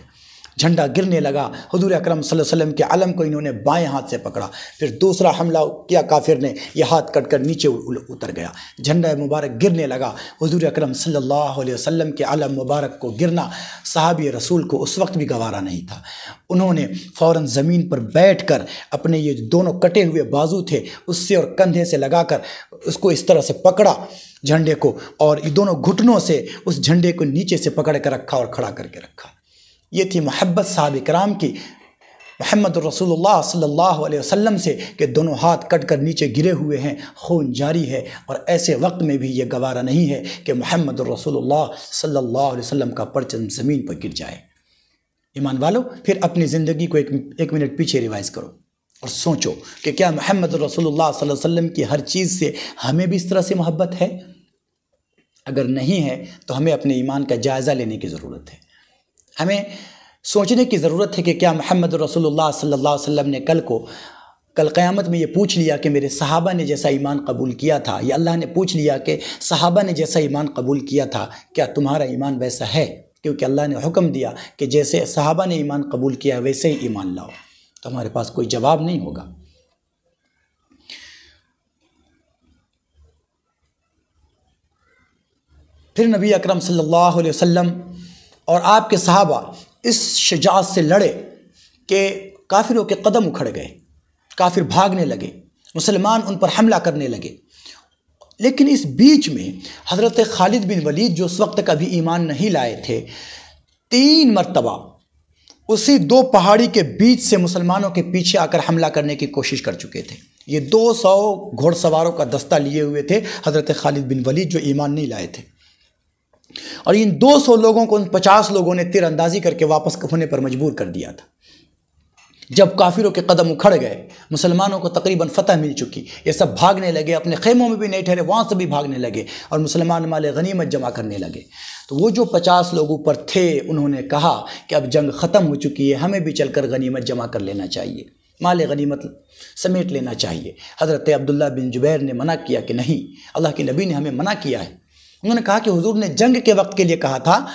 جھنڈا گرنے لگا۔ حضور اکرم صلی اللہ علیہ وسلم کے علم کو انہوں نے بائیں ہاتھ سے پکڑا، پھر دوسرا حملہ کیا کافر نے، یہ ہاتھ کٹ کر نیچے اتر گیا، جھنڈا مبارک گرنے لگا۔ حضور اکرم صلی اللہ علیہ وسلم کے علم مبارک کو گرنا صحابی رسول کو اس وقت بھی گوارا نہیں تھا۔ انہوں نے فوراً زمین پر بیٹھ کر اپنے یہ دونوں کٹے ہوئے بازو تھے اس سے اور کندھے سے لگا کر اس کو اس طرح سے پکڑا جھنڈے کو، اور یہ دونوں گھٹنوں سے اس جھنڈے کو نیچے سے پکڑ کر رکھا اور کھڑا کر کے رکھا۔ یہ تھی محبت صحابہ کرام کی محمد رسول اللہ صلی اللہ علیہ وسلم سے کہ دونوں ہاتھ کٹ کر نیچے گرے ہوئے ہیں، خون جاری ہے، اور ایسے وقت میں بھی یہ گوارا نہیں ہے کہ محمد رسول اللہ صلی اللہ علیہ وسلم کا پرچم زمین پر گر جائے۔ ایمان والو، پھر اپنی زندگی کو ایک منٹ پیچھے ریوائز کرو اور سوچو کہ کیا محمد رسول اللہ صلی اللہ علیہ وسلم کی ہر چیز سے ہمیں بھی اس طرح سے محبت ہے؟ اگر نہیں ہے تو ہمیں اپنے ایمان کا جائزہ لینے کی ضرورت ہے۔ ہمیں سوچنے کی ضرورت ہے کہ کیا محمد رسول اللہ صلی اللہ علیہ وسلم نے کل قیامت میں یہ پوچھ لیا کہ میرے صحابہ نے جیسا ایمان قبول کیا تھا، یا اللہ نے پوچھ لیا کہ صحابہ نے جیسا ایمان قبول کیا تھا کیا تمہارا ایمان ویسا ہے؟ کیونکہ اللہ نے حکم دیا کہ جیسے صحابہ نے ایمان قبول کیا ویسے ہی ایمان لاؤ، تو ہمارے پاس کوئی جواب نہیں ہوگا۔ پھر نبی اکرم صلی اللہ علیہ وسلم اور آپ کے صحابہ اس شجاعت سے لڑے کہ کافروں کے قدم اکھڑ گئے، کافر بھاگنے لگے، مسلمان ان پر حملہ کرنے لگے۔ لیکن اس بیچ میں حضرت خالد بن ولید جو اس وقت کبھی ایمان نہیں لائے تھے، 3 مرتبہ اسی 2 پہاڑی کے بیچ سے مسلمانوں کے پیچھے آ کر حملہ کرنے کی کوشش کر چکے تھے۔ یہ 200 گھوڑ سواروں کا دستہ لیے ہوئے تھے حضرت خالد بن ولید جو ایمان نہیں لائے تھے، اور ان 200 لوگوں کو ان 50 لوگوں نے تیر اندازی کر کے واپس ہونے پر مجبور کر دیا تھا۔ جب کافروں کے قدم اکھڑ گئے، مسلمانوں کو تقریباً فتح مل چکی، یہ سب بھاگنے لگے، اپنے خیموں میں بھی نہیں ٹھہرے، وہاں سے بھی بھاگنے لگے اور مسلمان مال غنیمت جمع کرنے لگے۔ تو وہ جو 50 لوگ اوپر تھے انہوں نے کہا کہ اب جنگ ختم ہو چکی ہے، ہمیں بھی چل کر غنیمت جمع کر لینا چاہیے، مال غنیمت سمیٹ لینا چاہیے۔ حضرت عبداللہ بن جبیر نے منع کیا کہ نہیں، اللہ کے نبی نے ہمیں منع کیا ہے۔ انہوں نے کہا کہ حضور نے جنگ کے وقت کے لیے کہا تھا،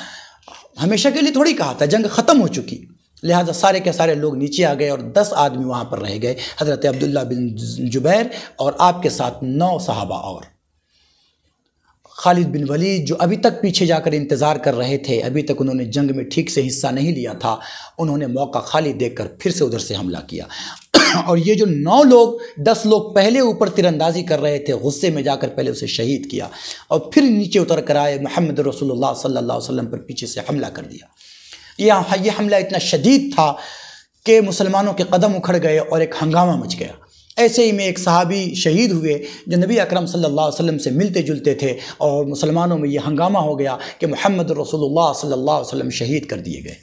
ہمیشہ کے لیے تھوڑی کہا تھا، جنگ ختم ہو چکی، لہٰذا سارے کے سارے لوگ نیچے آ گئے اور 10 آدمی وہاں پر رہ گئے، حضرت عبداللہ بن جبیر اور آپ کے ساتھ 9 صحابہ اور خالد بن ولید جو ابھی تک پیچھے جا کر انتظار کر رہے تھے، ابھی تک انہوں نے جنگ میں ٹھیک سے حصہ نہیں لیا تھا، انہوں نے موقع خالی دیکھ کر پھر سے ادھر سے حملہ کیا اور یہ جو 9 لوگ 10 لوگ پہلے اوپر تیر اندازی کر رہے تھے، غصے میں جا کر پہلے اسے شہید کیا اور پھر نیچے اتر کر آئے محمد رسول اللہ صلی اللہ علیہ وسلم پر پیچھے سے حملہ کر دیا۔ یہ حملہ اتنا شدید تھا کہ مسلمانوں کے قدم اکھڑ گئے اور ایک ہنگامہ مچ گیا۔ ایسے ہی میں ایک صحابی شہید ہوئے جو نبی اکرم صلی اللہ علیہ وسلم سے ملتے جلتے تھے، اور مسلمانوں میں یہ ہنگامہ ہو گیا کہ محمد رسول اللہ صلی اللہ علیہ وسلم شہید کر دیے گئے۔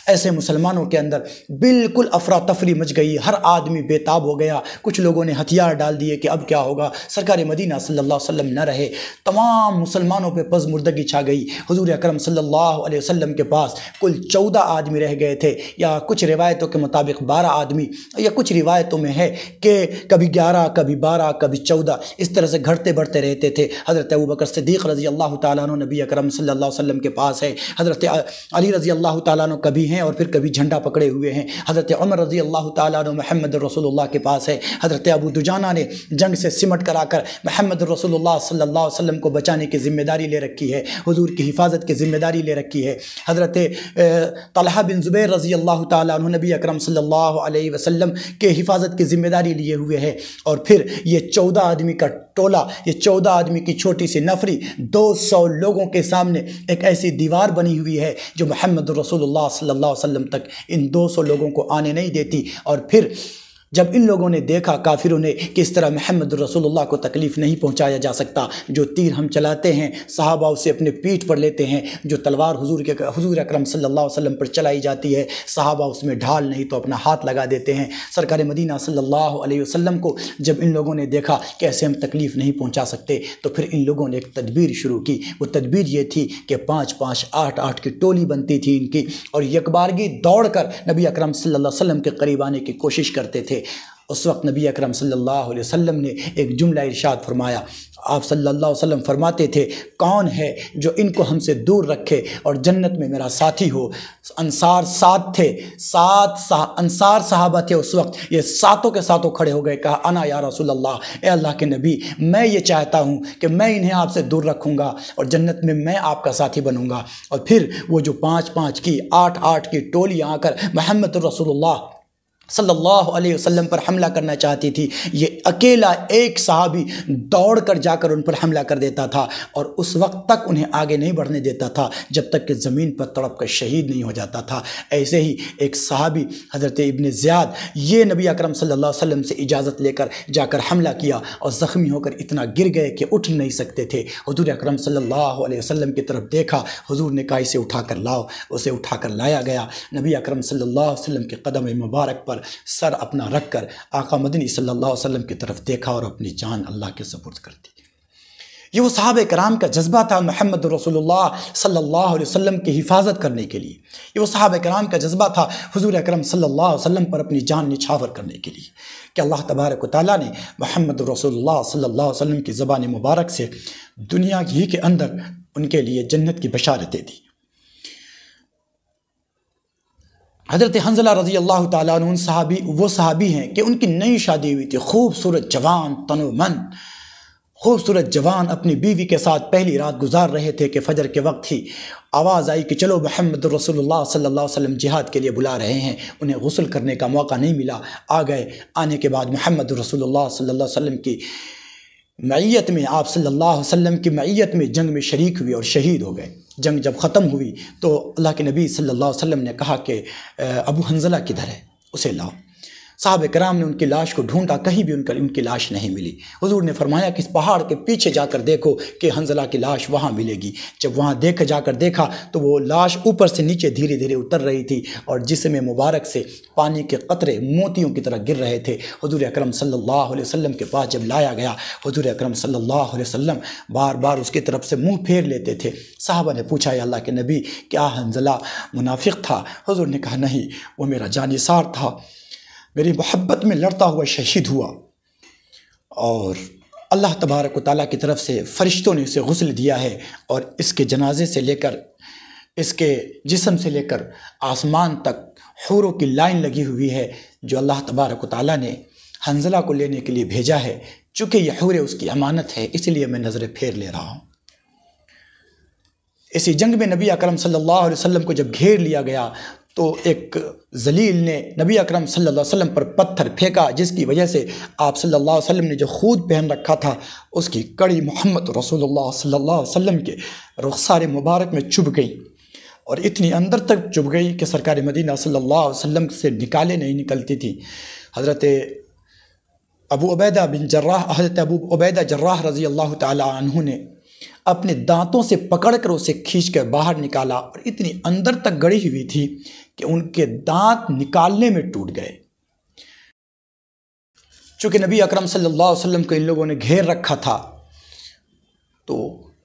ایسے مسلمانوں کے اندر بالکل افراتفری مچ گئی، ہر آدمی بے تاب ہو گیا۔ کچھ لوگوں نے ہتھیار ڈال دیے کہ اب کیا ہوگا، سرکار مدینہ صلی اللہ علیہ وسلم نہ رہے۔ تمام مسلمانوں پہ پز مردگی چھا گئی۔ حضور اکرم صلی اللہ علیہ وسلم کے پاس کل 14 آدمی رہ گئے تھے، یا کچھ روایتوں کے مطابق 12 آدمی، یا کچھ روایتوں میں ہے کہ کبھی 11، کبھی 12، کبھی 14، اس طرح سے گھٹتے بڑھتے رہتے تھے۔ حضرت ابوبکر صدیق رضی اللہ تعالیٰ عنہ نبی اکرم صلی اللہ علیہ وسلم کے پاس ہے، حضرت علی رضی اللہ تعالیٰ عنہ کبھی ہیں اور پھر کبھی جھنڈا پکڑے ہوئے ہیں، حضرت عمر رضی اللہ تعالیٰ عنہ محمد رسول اللہ کے پاس ہے، حضرت ابو دجانہ نے جنگ سے سمٹ کر آ کر محمد رسول اللہ صلی اللہ علیہ وسلم کو بچانے کی ذمہ داری لے رکھی ہے، حضور کی حفاظت کی ذمہ داری لے رکھی ہے۔ حضرت طلحہ بن زبیر رضی اللہ تعالیٰ عنہ نبی اکرم صلی اللہ علیہ وسلم کے حفاظت کی ذمہ داری لیے ہوئے ہیں، اور پھر یہ 14 آدمی کا ٹولہ، یہ 14 آدمی کی چھوٹی سی نفری 200 لوگوں کے سامنے ایک ایسی دیوار بنی ہوئی ہے جو محمد رسول اللہ صلی اللہ علیہ وسلم تک ان 200 لوگوں کو آنے نہیں دیتی۔ اور پھر جب ان لوگوں نے دیکھا کافروں نے کہ اس طرح محمد رسول اللہ کو تکلیف نہیں پہنچایا جا سکتا، جو تیر ہم چلاتے ہیں صحابہ اسے اپنے پیٹھ پر لیتے ہیں، جو تلوار حضور اکرم صلی اللہ علیہ وسلم پر چلائی جاتی ہے صحابہ اس میں ڈھال نہیں تو اپنا ہاتھ لگا دیتے ہیں۔ سرکار مدینہ صلی اللہ علیہ وسلم کو جب ان لوگوں نے دیکھا کہ ایسے ہم تکلیف نہیں پہنچا سکتے، تو پھر ان لوگوں نے ایک تدبیر شروع کی۔ وہ تدبیر یہ تھی کہ 5-5، 8-8 کی ٹولی بنتی تھی ان کی، اور یکبارگی دوڑ کر نبی اکرم صلی اللہ علیہ وسلم کے قریب آنے کی کوشش کرتے تھے۔ اس وقت نبی اکرم صلی اللہ علیہ وسلم نے ایک جملہ ارشاد فرمایا۔ آپ صلی اللہ علیہ وسلم فرماتے تھے، کون ہے جو ان کو ہم سے دور رکھے اور جنت میں میرا ساتھی ہو؟ انصار 7 تھے، 7 انصار صحابہ تھے اس وقت، یہ ساتوں کے ساتوں کھڑے ہو گئے، کہا انا یا رسول اللہ، اے اللہ کے نبی میں یہ چاہتا ہوں کہ میں انہیں آپ سے دور رکھوں گا اور جنت میں میں آپ کا ساتھی بنوں گا۔ اور پھر وہ جو 5-5 کی 8-8 کی ٹولی آ کر محمد رسول اللہ صلی اللہ علیہ وسلم پر حملہ کرنا چاہتی تھی، یہ اکیلا ایک صحابی دوڑ کر جا کر ان پر حملہ کر دیتا تھا، اور اس وقت تک انہیں آگے نہیں بڑھنے دیتا تھا جب تک کہ زمین پر تڑپ کر شہید نہیں ہو جاتا تھا۔ ایسے ہی ایک صحابی حضرت ابن زیاد، یہ نبی اکرم صلی اللہ علیہ وسلم سے اجازت لے کر جا کر حملہ کیا اور زخمی ہو کر اتنا گر گئے کہ اٹھ نہیں سکتے تھے۔ حضور اکرم صلی اللہ علیہ وسلم کی طرف دیکھا، حضور نے کہا اسے اٹھا کر لاؤ، اسے اٹھا کر لایا گیا۔ نبی اکرم صلی اللہ علیہ وسلم کے قدم مبارک پر سر اپنا رکھ کر آقا مدنی صلی اللہ علیہ وسلم کی طرف دیکھا اور اپنی جان اللہ کے سپرد کر دی۔ یہ وہ صحابہ کرام کا جذبہ تھا محمد رسول اللہ صلی اللہ علیہ وسلم کی حفاظت کرنے کے لیے، یہ وہ صحابہ کرام کا جذبہ تھا حضور اکرم صلی اللہ علیہ وسلم پر اپنی جان نچھاور کرنے کے لیے، کہ اللہ تبارک و تعالیٰ نے محمد رسول اللہ صلی اللہ علیہ وسلم کی زبان مبارک سے دنیا ہی کے اندر ان کے لیے جنت کی بشارتیں دی۔ حضرت حنظلہ رضی اللہ تعالیٰ عنہ وہ صحابی ہیں کہ ان کی نئی شادی ہوئی تھی، خوبصورت جوان تنومند، خوبصورت جوان اپنی بیوی کے ساتھ پہلی رات گزار رہے تھے کہ فجر کے وقت ہی آواز آئی کہ چلو محمد رسول اللہ صلی اللہ علیہ وسلم جہاد کے لیے بلا رہے ہیں۔ انہیں غسل کرنے کا موقع نہیں ملا، آ گئے۔ آنے کے بعد محمد رسول اللہ صلی اللہ علیہ وسلم کی معیت میں، آپ صلی اللہ علیہ وسلم کی معیت میں جنگ میں شریک ہوئے اور شہید ہو گئے۔ جنگ جب ختم ہوئی تو اللہ کے نبی صلی اللہ علیہ وسلم نے کہا کہ ابو حنظلہ کدھر ہے، اسے لاؤ۔ صحابہ کرام نے ان کی لاش کو ڈھونڈا، کہیں بھی ان کی لاش نہیں ملی۔ حضور نے فرمایا کہ اس پہاڑ کے پیچھے جا کر دیکھو کہ حنظلہ کی لاش وہاں ملے گی۔ جب وہاں جا کر دیکھا تو وہ لاش اوپر سے نیچے دھیرے دھیرے اتر رہی تھی اور جسم مبارک سے پانی کے قطرے موتیوں کی طرح گر رہے تھے۔ حضور اکرم صلی اللہ علیہ وسلم کے پاس جب لایا گیا، حضور اکرم صلی اللہ علیہ وسلم بار بار اس کی طرف سے منہ پھیر لیتے تھے۔ صحابہ نے پوچھا یا اللہ کے نبی کیا حنظلہ منافق تھا؟ حضور نے کہا نہیں، وہ میرا جانثار تھا، میری محبت میں لڑتا ہوا شہید ہوا، اور اللہ تبارک و تعالیٰ کی طرف سے فرشتوں نے اسے غسل دیا ہے، اور اس کے جنازے سے لے کر اس کے جسم سے لے کر آسمان تک حوروں کی لائن لگی ہوئی ہے جو اللہ تبارک و تعالیٰ نے حنظلہ کو لینے کے لیے بھیجا ہے۔ چونکہ یہ حوریں اس کی امانت ہے، اس لیے میں نظریں پھیر لے رہا ہوں۔ اسی جنگ میں نبی اکرم صلی اللہ علیہ وسلم کو جب گھیر لیا گیا تو ایک ذلیل نے نبی اکرم صلی اللہ علیہ وسلم پر پتھر پھینکا، جس کی وجہ سے آپ صلی اللہ علیہ وسلم نے جو خود پہن رکھا تھا اس کی کڑی محمد رسول اللہ صلی اللہ علیہ وسلم کے رخسار مبارک میں چبھ گئی، اور اتنی اندر تک چبھ گئی کہ سرکار مدینہ صلی اللہ علیہ وسلم سے نکالے نہیں نکلتی تھی۔ حضرت ابو عبیدہ جراح رضی اللہ تعالی عنہ نے اپنے دانتوں سے پکڑ کر اسے کھینچ کر باہر نکالا، اور اتنی اندر تک گڑی ہوئی تھی کہ ان کے دانت نکالنے میں ٹوٹ گئے۔ چونکہ نبی اکرم صلی اللہ علیہ وسلم کو ان لوگوں نے گھیر رکھا تھا، تو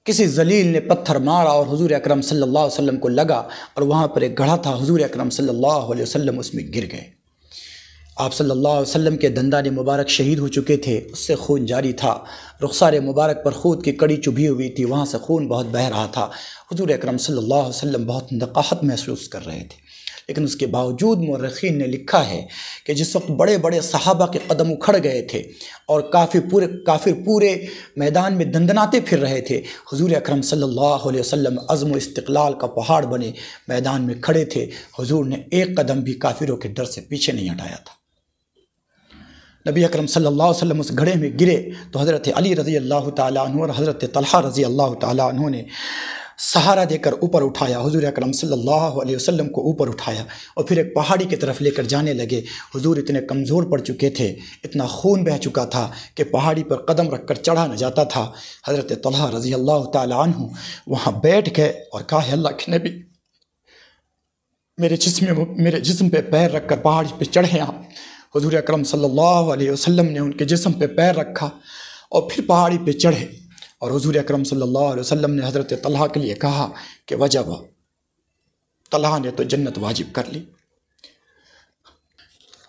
کسی ذلیل نے پتھر مارا اور حضور اکرم صلی اللہ علیہ وسلم کو لگا، اور وہاں پر ایک گڑھا تھا، حضور اکرم صلی اللہ علیہ وسلم اس میں گر گئے۔ آپ صلی اللہ علیہ وسلم کے دندان مبارک شہید ہو چکے تھے، اس سے خون جاری تھا، رخسار مبارک پر خود کی کڑی چبھی ہوئی تھی، وہاں سے خون بہت بہہ رہا تھا۔ حضور اکرم صلی اللہ علیہ وسلم بہت نقاہت محسوس کر رہے تھے، لیکن اس کے باوجود مورخین نے لکھا ہے کہ جس وقت بڑے بڑے صحابہ کے قدم اکھڑ گئے تھے اور کافر پورے میدان میں دندناتے پھر رہے تھے، حضور اکرم صلی اللہ علیہ وسلم عزم و استقلال کا پہاڑ بنے میدان میں کھڑے تھے۔ حضور نے ایک قدم بھی کافروں کے ڈر سے پیچھے نہیں ہٹایا تھا۔ نبی اکرم صلی اللہ علیہ وسلم اس گڑھے میں گرے تو حضرت علی رضی اللہ تعالیٰ عنہ اور حضرت طلحہ رضی اللہ تعالیٰ عنہ نے سہارا دے کر اوپر اٹھایا، حضور اکرم صلی اللہ علیہ وسلم کو اوپر اٹھایا، اور پھر ایک پہاڑی کی طرف لے کر جانے لگے۔ حضور اتنے کمزور پڑ چکے تھے، اتنا خون بہہ چکا تھا کہ پہاڑی پر قدم رکھ کر چڑھا نہ جاتا تھا۔ حضرت طلحہ رضی اللہ تعالیٰ عنہ وہاں بیٹھ گئے اور کہا، ہے اللہ کے نبی، میرے جسم پہ پیر رکھ کر پہاڑی پہ چڑھے آپ۔ حضور اکرم صلی اللہ علیہ وسلم نے ان کے جسم پہ پیر رکھا اور پھر پہاڑی پہ چڑھے، اور حضور اکرم صلی اللہ علیہ وسلم نے حضرت طلحہ کے لیے کہا کہ وجب، طلحہ نے تو جنت واجب کر لی۔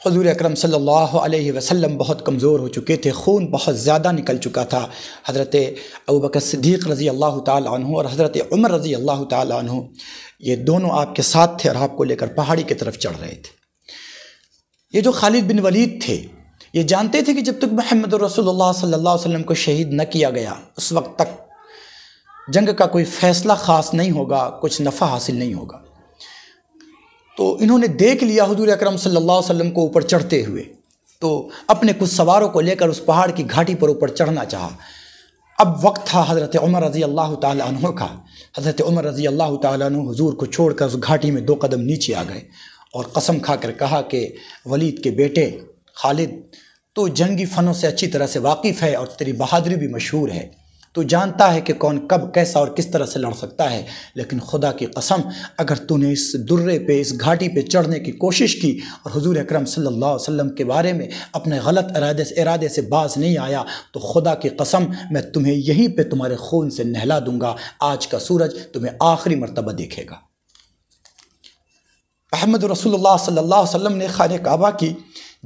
حضور اکرم صلی اللہ علیہ وسلم بہت کمزور ہو چکے تھے، خون بہت زیادہ نکل چکا تھا۔ حضرت ابوبکر صدیق رضی اللہ تعالیٰ عنہ اور حضرت عمر رضی اللہ تعالیٰ عنہ یہ دونوں آپ کے ساتھ تھے اور آپ کو لے کر پہاڑی کی طرف چڑھ رہے تھے۔ یہ جو خالد بن ولید تھے، یہ جانتے تھے کہ جب تک محمد رسول اللہ صلی اللہ علیہ وسلم کو شہید نہ کیا گیا اس وقت تک جنگ کا کوئی فیصلہ خاص نہیں ہوگا، کچھ نفع حاصل نہیں ہوگا۔ تو انہوں نے دیکھ لیا حضور اکرم صلی اللہ علیہ وسلم کو اوپر چڑھتے ہوئے، تو اپنے کچھ سواروں کو لے کر اس پہاڑ کی گھاٹی پر اوپر چڑھنا چاہا۔ اب وقت تھا حضرت عمر رضی اللہ تعالیٰ عنہ کا۔ حضرت عمر رضی اللہ تعالیٰ عنہ حضور کو چھوڑ کر اس گھاٹی میں 2 قدم نیچے آ گئے اور قسم کھا کر کہا کہ ولید کے بیٹے خالد، تو جنگی فنوں سے اچھی طرح سے واقف ہے اور تیری بہادری بھی مشہور ہے، تو جانتا ہے کہ کون کب کیسا اور کس طرح سے لڑ سکتا ہے، لیکن خدا کی قسم اگر تو نے اس درے پہ اس گھاٹی پہ چڑھنے کی کوشش کی اور حضور اکرم صلی اللہ علیہ وسلم کے بارے میں اپنے غلط ارادے سے باز نہیں آیا تو خدا کی قسم میں تمہیں یہیں پہ تمہارے خون سے نہلا دوں گا، آج کا سورج تمہیں آخری مرتبہ دیکھے گا۔ محمد رسول اللہ صلی اللہ علیہ وسلم نے خانہ کعبہ کی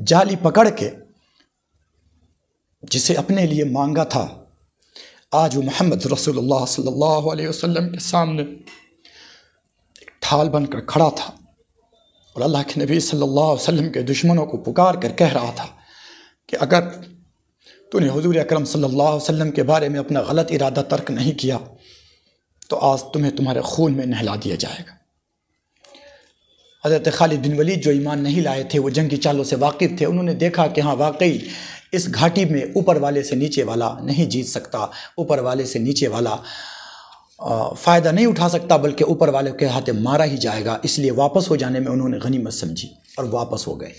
جالی پکڑ کے جسے اپنے لیے مانگا تھا، آج وہ محمد رسول اللہ صلی اللہ علیہ وسلم کے سامنے ایک ڈھال بن کر کھڑا تھا، اور اللہ کے نبی صلی اللہ علیہ وسلم کے دشمنوں کو پکار کر کہہ رہا تھا کہ اگر تو نے حضور اکرم صلی اللہ علیہ وسلم کے بارے میں اپنا غلط ارادہ ترک نہیں کیا تو آج تمہیں تمہارے خون میں نہلا دیا جائے گا۔ حضرت خالد بن ولید جو ایمان نہیں لائے تھے، وہ جنگی چالوں سے واقف تھے، انہوں نے دیکھا کہ ہاں واقعی اس گھاٹی میں اوپر والے سے نیچے والا نہیں جیت سکتا، اوپر والے سے نیچے والا فائدہ نہیں اٹھا سکتا، بلکہ اوپر والے کے ہاتھ مارا ہی جائے گا، اس لیے واپس ہو جانے میں انہوں نے غنیمت سمجھی اور واپس ہو گئے۔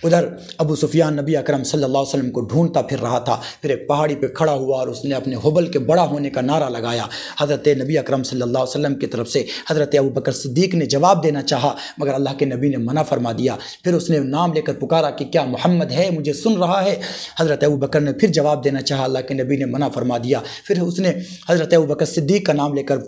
ادھر ابو سفیان نبی اکرم صلی اللہ علیہ وسلم کو ڈھونڈتا پھر رہا تھا، پھر ایک پہاڑی پہ کھڑا ہوا اور اس نے اپنے حبل کے بڑا ہونے کا نعرہ لگایا۔ حضرت نبی اکرم صلی اللہ علیہ وسلم کی طرف سے حضرت ابوبکر صدیق نے جواب دینا چاہا، مگر اللہ کے نبی نے منع فرما دیا۔ پھر اس نے نام لے کر پکارا کہ کیا محمد ہے، مجھے سن رہا ہے؟ حضرت ابوبکر نے پھر جواب دینا چاہا، اللہ کے نبی نے منع فرما دیا۔ پھر اس نے حضرت ابوبکر صدیق کا نام لے کر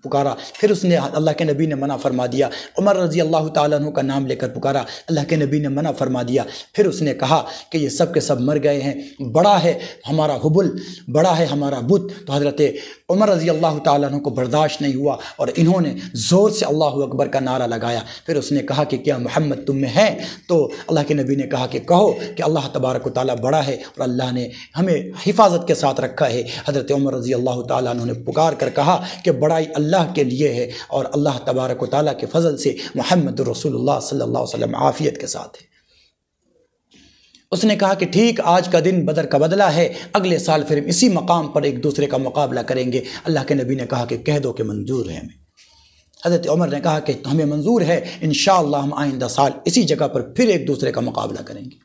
پکارا، پھر اس نے اللہ کے نبی نے منع فرما دیا۔ عمر رضی اللہ تعالیٰ عنہ کا نام لے کر پکارا، اللہ کے نبی نے منع فرما دیا۔ پھر اس نے کہا کہ یہ سب کے سب مر گئے ہیں، بڑا ہے ہمارا حبل، بڑا ہے ہمارا بت۔ تو حضرت عمر رضی اللہ تعالیٰ عنہ کو برداشت نہیں ہوا اور انہوں نے زور سے اللہ اکبر کا نعرہ لگایا۔ پھر اس نے کہا کہ کیا محمد تم میں ہے؟ تو اللہ کے نبی نے کہا کہ کہو کہ اللہ تبارک و تعالیٰ بڑا ہے اور اللہ نے ہمیں حفاظت کے ساتھ رکھا ہے۔ حضرت عمر رضی اللہ تعالیٰ عنہ نے پکار کر کہا کہ بڑائی اللہ کے لیے ہے اور اللہ تبارک و تعالیٰ کے فضل سے محمد رسول اللہ صلی اللہ علیہ وسلم عافیت کے ساتھ ہے۔ اس نے کہا کہ ٹھیک، آج کا دن بدر کا بدلہ ہے، اگلے سال پھر ہم اسی مقام پر ایک دوسرے کا مقابلہ کریں گے۔ اللہ کے نبی نے کہا کہ کہہ دو کہ منظور ہے ہمیں۔ حضرت عمر نے کہا کہ ہمیں منظور ہے، انشاءاللہ ہم آئندہ سال اسی جگہ پر پھر ایک دوسرے کا مقابلہ کریں گے۔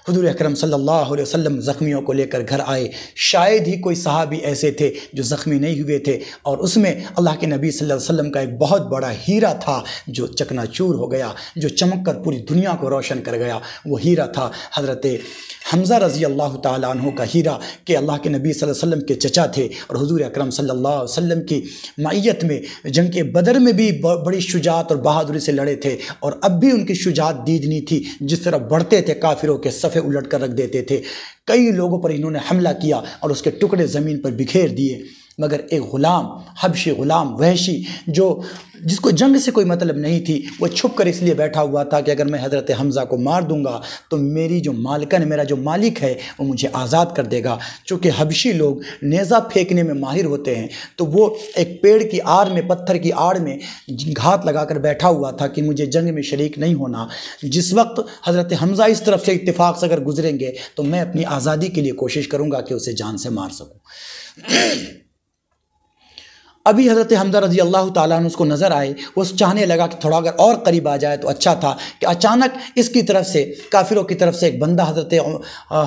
حضور اکرم صلی اللہ علیہ وسلم زخمیوں کو لے کر گھر آئے۔ شاید ہی کوئی صحابی ایسے تھے جو زخمی نہیں ہوئے تھے، اور اس میں اللہ کے نبی صلی اللہ علیہ وسلم کا ایک بہت بڑا ہیرا تھا جو چکنا چور ہو گیا، جو چمک کر پوری دنیا کو روشن کر گیا۔ وہ ہیرا تھا حضرت حمزہ رضی اللہ تعالیٰ عنہ کا ہیرا، کہ اللہ کے نبی صلی اللہ علیہ وسلم کے چچا تھے اور حضور اکرم صلی اللہ علیہ وسلم کی معیت میں جنگ کے بدر میں بھی بڑی شجاعت اور بہادری سے لڑے تھے، اور اب بھی ان کی شجاعت دیدنی تھی۔ جس طرح بڑھتے تھے کافروں کے صفے الٹ کر رکھ دیتے تھے۔ کئی لوگوں پر انہوں نے حملہ کیا اور اس کے ٹکڑے زمین پر بکھیر دیے، مگر ایک غلام، حبشی غلام، وحشی، جس کو جنگ سے کوئی مطلب نہیں تھی، وہ چھپ کر اس لیے بیٹھا ہوا تھا کہ اگر میں حضرت حمزہ کو مار دوں گا تو میری جو مالکن، میرا جو مالک ہے وہ مجھے آزاد کر دے گا۔ چونکہ حبشی لوگ نیزہ پھینکنے میں ماہر ہوتے ہیں، تو وہ ایک پیڑ کی آڑ میں، پتھر کی آڑ میں گھات لگا کر بیٹھا ہوا تھا کہ مجھے جنگ میں شریک نہیں ہونا۔ جس وقت حضرت حمزہ اس طرف سے اتفاق سے اگر گزریں گے تو میں اپنی آزادی کے لیے کوشش کروں گا کہ اسے جان سے مار سکوں۔ ابھی حضرت حمزہ رضی اللہ تعالیٰ عنہ اس کو نظر آئے، وہ چاہنے لگا کہ تھوڑا اگر اور قریب آ جائے تو اچھا تھا، کہ اچانک اس کی طرف سے، کافروں کی طرف سے ایک بندہ حضرت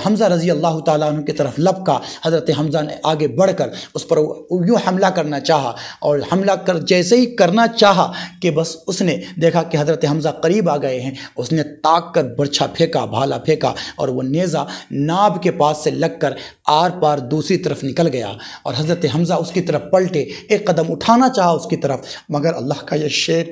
حمزہ رضی اللہ تعالیٰ عنہ کی طرف لپکا۔ حضرت حمزہ نے آگے بڑھ کر اس پر یوں حملہ کرنا چاہا، اور حملہ جیسے ہی کرنا چاہا کہ بس اس نے دیکھا کہ حضرت حمزہ قریب آ گئے ہیں۔ اس نے تاک کر برچھا پھینکا، بھالا پھینکا، اور وہ نیزہ ناب کے پاس سے لگ کر آر پار دوسری طرف نکل گیا، اور حضرت حمزہ اس کی طرف پلٹے، ایک قدم اٹھانا چاہا اس کی طرف، مگر اللہ کا یہ شیر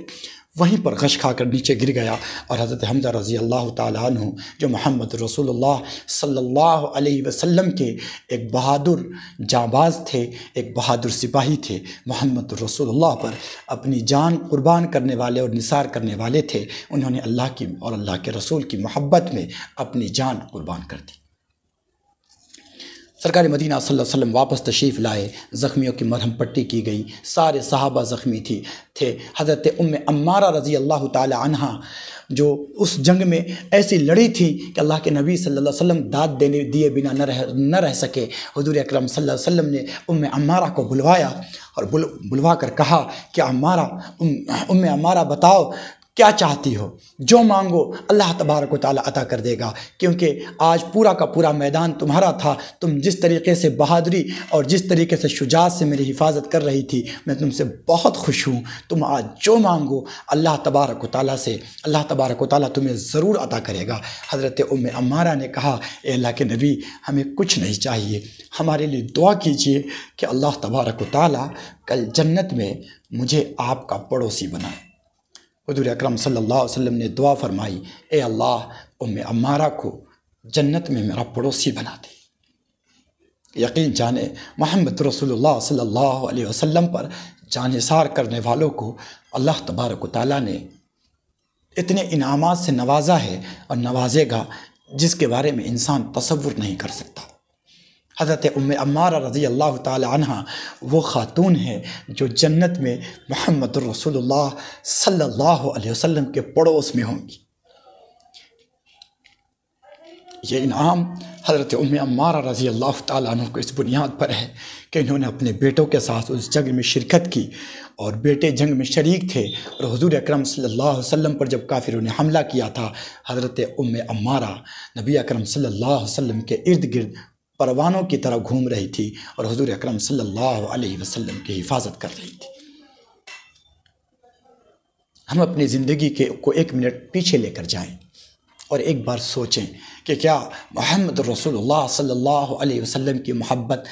وہیں پر غش کھا کر نیچے گر گیا۔ اور حضرت حمزہ رضی اللہ تعالیٰ عنہ جو محمد رسول اللہ صلی اللہ علیہ وسلم کے ایک بہادر جانباز تھے، ایک بہادر سپاہی تھے، محمد رسول اللہ پر اپنی جان قربان کرنے والے اور نثار کرنے والے تھے، انہوں نے اللہ کی اور اللہ کے رسول کی محبت میں اپنی جان قربان کر دی۔ سرکار مدینہ صلی اللہ علیہ وسلم واپس تشریف لائے، زخمیوں کی مرہم پٹی کی گئی، سارے صحابہ زخمی تھے۔ حضرت عمارہ رضی اللہ تعالی عنہ جو اس جنگ میں ایسی لڑی تھی کہ اللہ کے نبی صلی اللہ علیہ وسلم داد دیے بنا نہ رہ سکے۔ حضور اکرم صلی اللہ علیہ وسلم نے عمارہ کو بلوایا اور بلوا کر کہا کہ عمارہ بتاؤ کیا چاہتی ہو، جو مانگو اللہ تبارک و تعالیٰ عطا کر دے گا، کیونکہ آج پورا کا پورا میدان تمہارا تھا۔ تم جس طریقے سے بہادری اور جس طریقے سے شجاعت سے میری حفاظت کر رہی تھی، میں تم سے بہت خوش ہوں۔ تم آج جو مانگو اللہ تبارک و تعالیٰ سے، اللہ تبارک و تعالیٰ تمہیں ضرور عطا کرے گا۔ حضرت عمارہ نے کہا، اے اللہ کے نبی، ہمیں کچھ نہیں چاہیے، ہمارے لیے دعا کیجئے کہ اللہ تبارک و تعالیٰ کل جنت میں مجھے آپ کا پڑوسی بنائے۔ حضور اکرم صلی اللہ علیہ وسلم نے دعا فرمائی، اے اللہ عمارہ کو جنت میں میرا پڑوسی بنا دے۔ یقین جانے محمد رسول اللہ صلی اللہ علیہ وسلم پر جان نثار کرنے والوں کو اللہ تبارک و تعالیٰ نے اتنے انعامات سے نوازا ہے اور نوازے گا جس کے بارے میں انسان تصور نہیں کر سکتا۔ حضرت عمارہ رضی اللہ تعالی عنہ وہ خاتون ہے جو جنت میں محمد رسول اللہ صلی اللہ علیہ وسلم کے پڑوس میں ہوں گی۔ یہ انعام حضرت عمارہ رضی اللہ تعالیٰ عنہ کو اس بنیاد پر ہے کہ انہوں نے اپنے بیٹوں کے ساتھ اس جنگ میں شرکت کی، اور بیٹے جنگ میں شریک تھے، اور حضور اکرم صلی اللہ علیہ وسلم پر جب کافروں نے حملہ کیا تھا، حضرت عمارہ نبی اکرم صلی اللہ علیہ وسلم کے ارد گرد پروانوں کی طرح گھوم رہی تھی اور حضور اکرم صلی اللہ علیہ وسلم کی حفاظت کر رہی تھی۔ ہم اپنی زندگی کو ایک منٹ پیچھے لے کر جائیں اور ایک بار سوچیں کہ کیا محمد رسول اللہ صلی اللہ علیہ وسلم کی محبت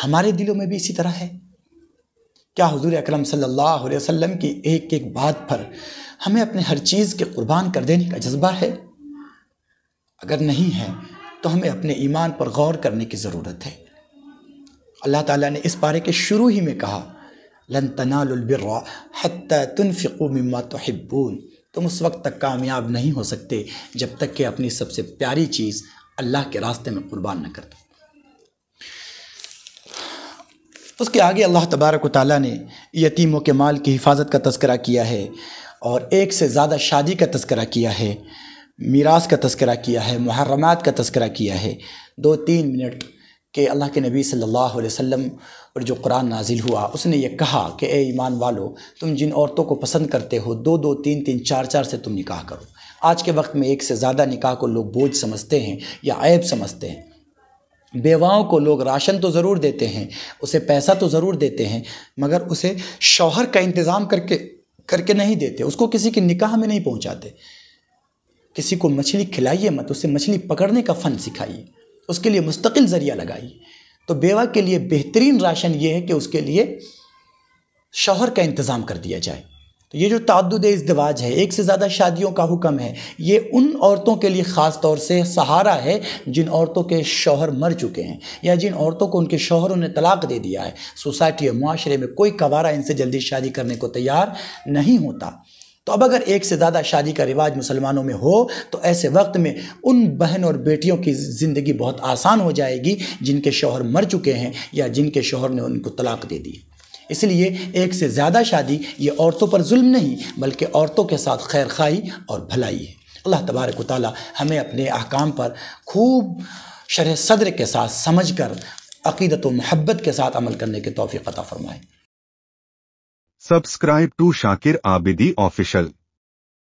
ہمارے دلوں میں بھی اسی طرح ہے؟ کیا حضور اکرم صلی اللہ علیہ وسلم کی ایک ایک بات پر ہمیں اپنے ہر چیز کے قربان کر دینے کا جذبہ ہے؟ اگر نہیں ہے تو ہمیں اپنے ایمان پر غور کرنے کی ضرورت ہے۔ اللہ تعالیٰ نے اس پارے کے شروع ہی میں کہا لن تنالوا البر حتى تنفقوا مما تحبون، تم اس وقت تک کامیاب نہیں ہو سکتے جب تک کہ اپنی سب سے پیاری چیز اللہ کے راستے میں قربان نہ کر دو۔ اس کے آگے اللہ تبارک و تعالیٰ نے یتیموں کے مال کی حفاظت کا تذکرہ کیا ہے، اور ایک سے زیادہ شادی کا تذکرہ کیا ہے، میراث کا تذکرہ کیا ہے، محرمات کا تذکرہ کیا ہے۔ 2-3 منٹ کہ اللہ کے نبی صلی اللہ علیہ وسلم پر جو قرآن نازل ہوا اس نے یہ کہا کہ اے ایمان والو، تم جن عورتوں کو پسند کرتے ہو 2-2 3-3 4-4 سے تم نکاح کرو۔ آج کے وقت میں ایک سے زیادہ نکاح کو لوگ بوجھ سمجھتے ہیں یا عیب سمجھتے ہیں۔ بیواؤں کو لوگ راشن تو ضرور دیتے ہیں، اسے پیسہ تو ضرور دیتے ہیں، مگر اسے شوہر کا انتظام کر کے نہیں دیتے، اس کو کسی کے نکاح میں نہیں پہنچاتے۔ کسی کو مچھلی کھلائیے مت، اسے مچھلی پکڑنے کا فن سکھائیے، اس کے لیے مستقل ذریعہ لگائیے۔ تو بیوہ کے لیے بہترین راشن یہ ہے کہ اس کے لیے شوہر کا انتظام کر دیا جائے۔ تو یہ جو تعدد ازدواج ہے، ایک سے زیادہ شادیوں کا حکم ہے، یہ ان عورتوں کے لیے خاص طور سے سہارا ہے جن عورتوں کے شوہر مر چکے ہیں، یا جن عورتوں کو ان کے شوہروں نے طلاق دے دیا ہے۔ سوسائٹی اور معاشرے میں کوئی کوارا ان سے جلدی شادی کرنے کو تیار نہیں ہوتا۔ تو اب اگر ایک سے زیادہ شادی کا رواج مسلمانوں میں ہو تو ایسے وقت میں ان بہن اور بیٹیوں کی زندگی بہت آسان ہو جائے گی جن کے شوہر مر چکے ہیں یا جن کے شوہر نے ان کو طلاق دے دی۔ اس لیے ایک سے زیادہ شادی یہ عورتوں پر ظلم نہیں بلکہ عورتوں کے ساتھ خیر خواہی اور بھلائی ہے۔ اللہ تبارک و تعالی ہمیں اپنے احکام پر خوب شرح صدر کے ساتھ سمجھ کر عقیدت و محبت کے ساتھ عمل کرنے کی توفیق عطا فرمائے۔ Subscribe to Shakir Abidi Official.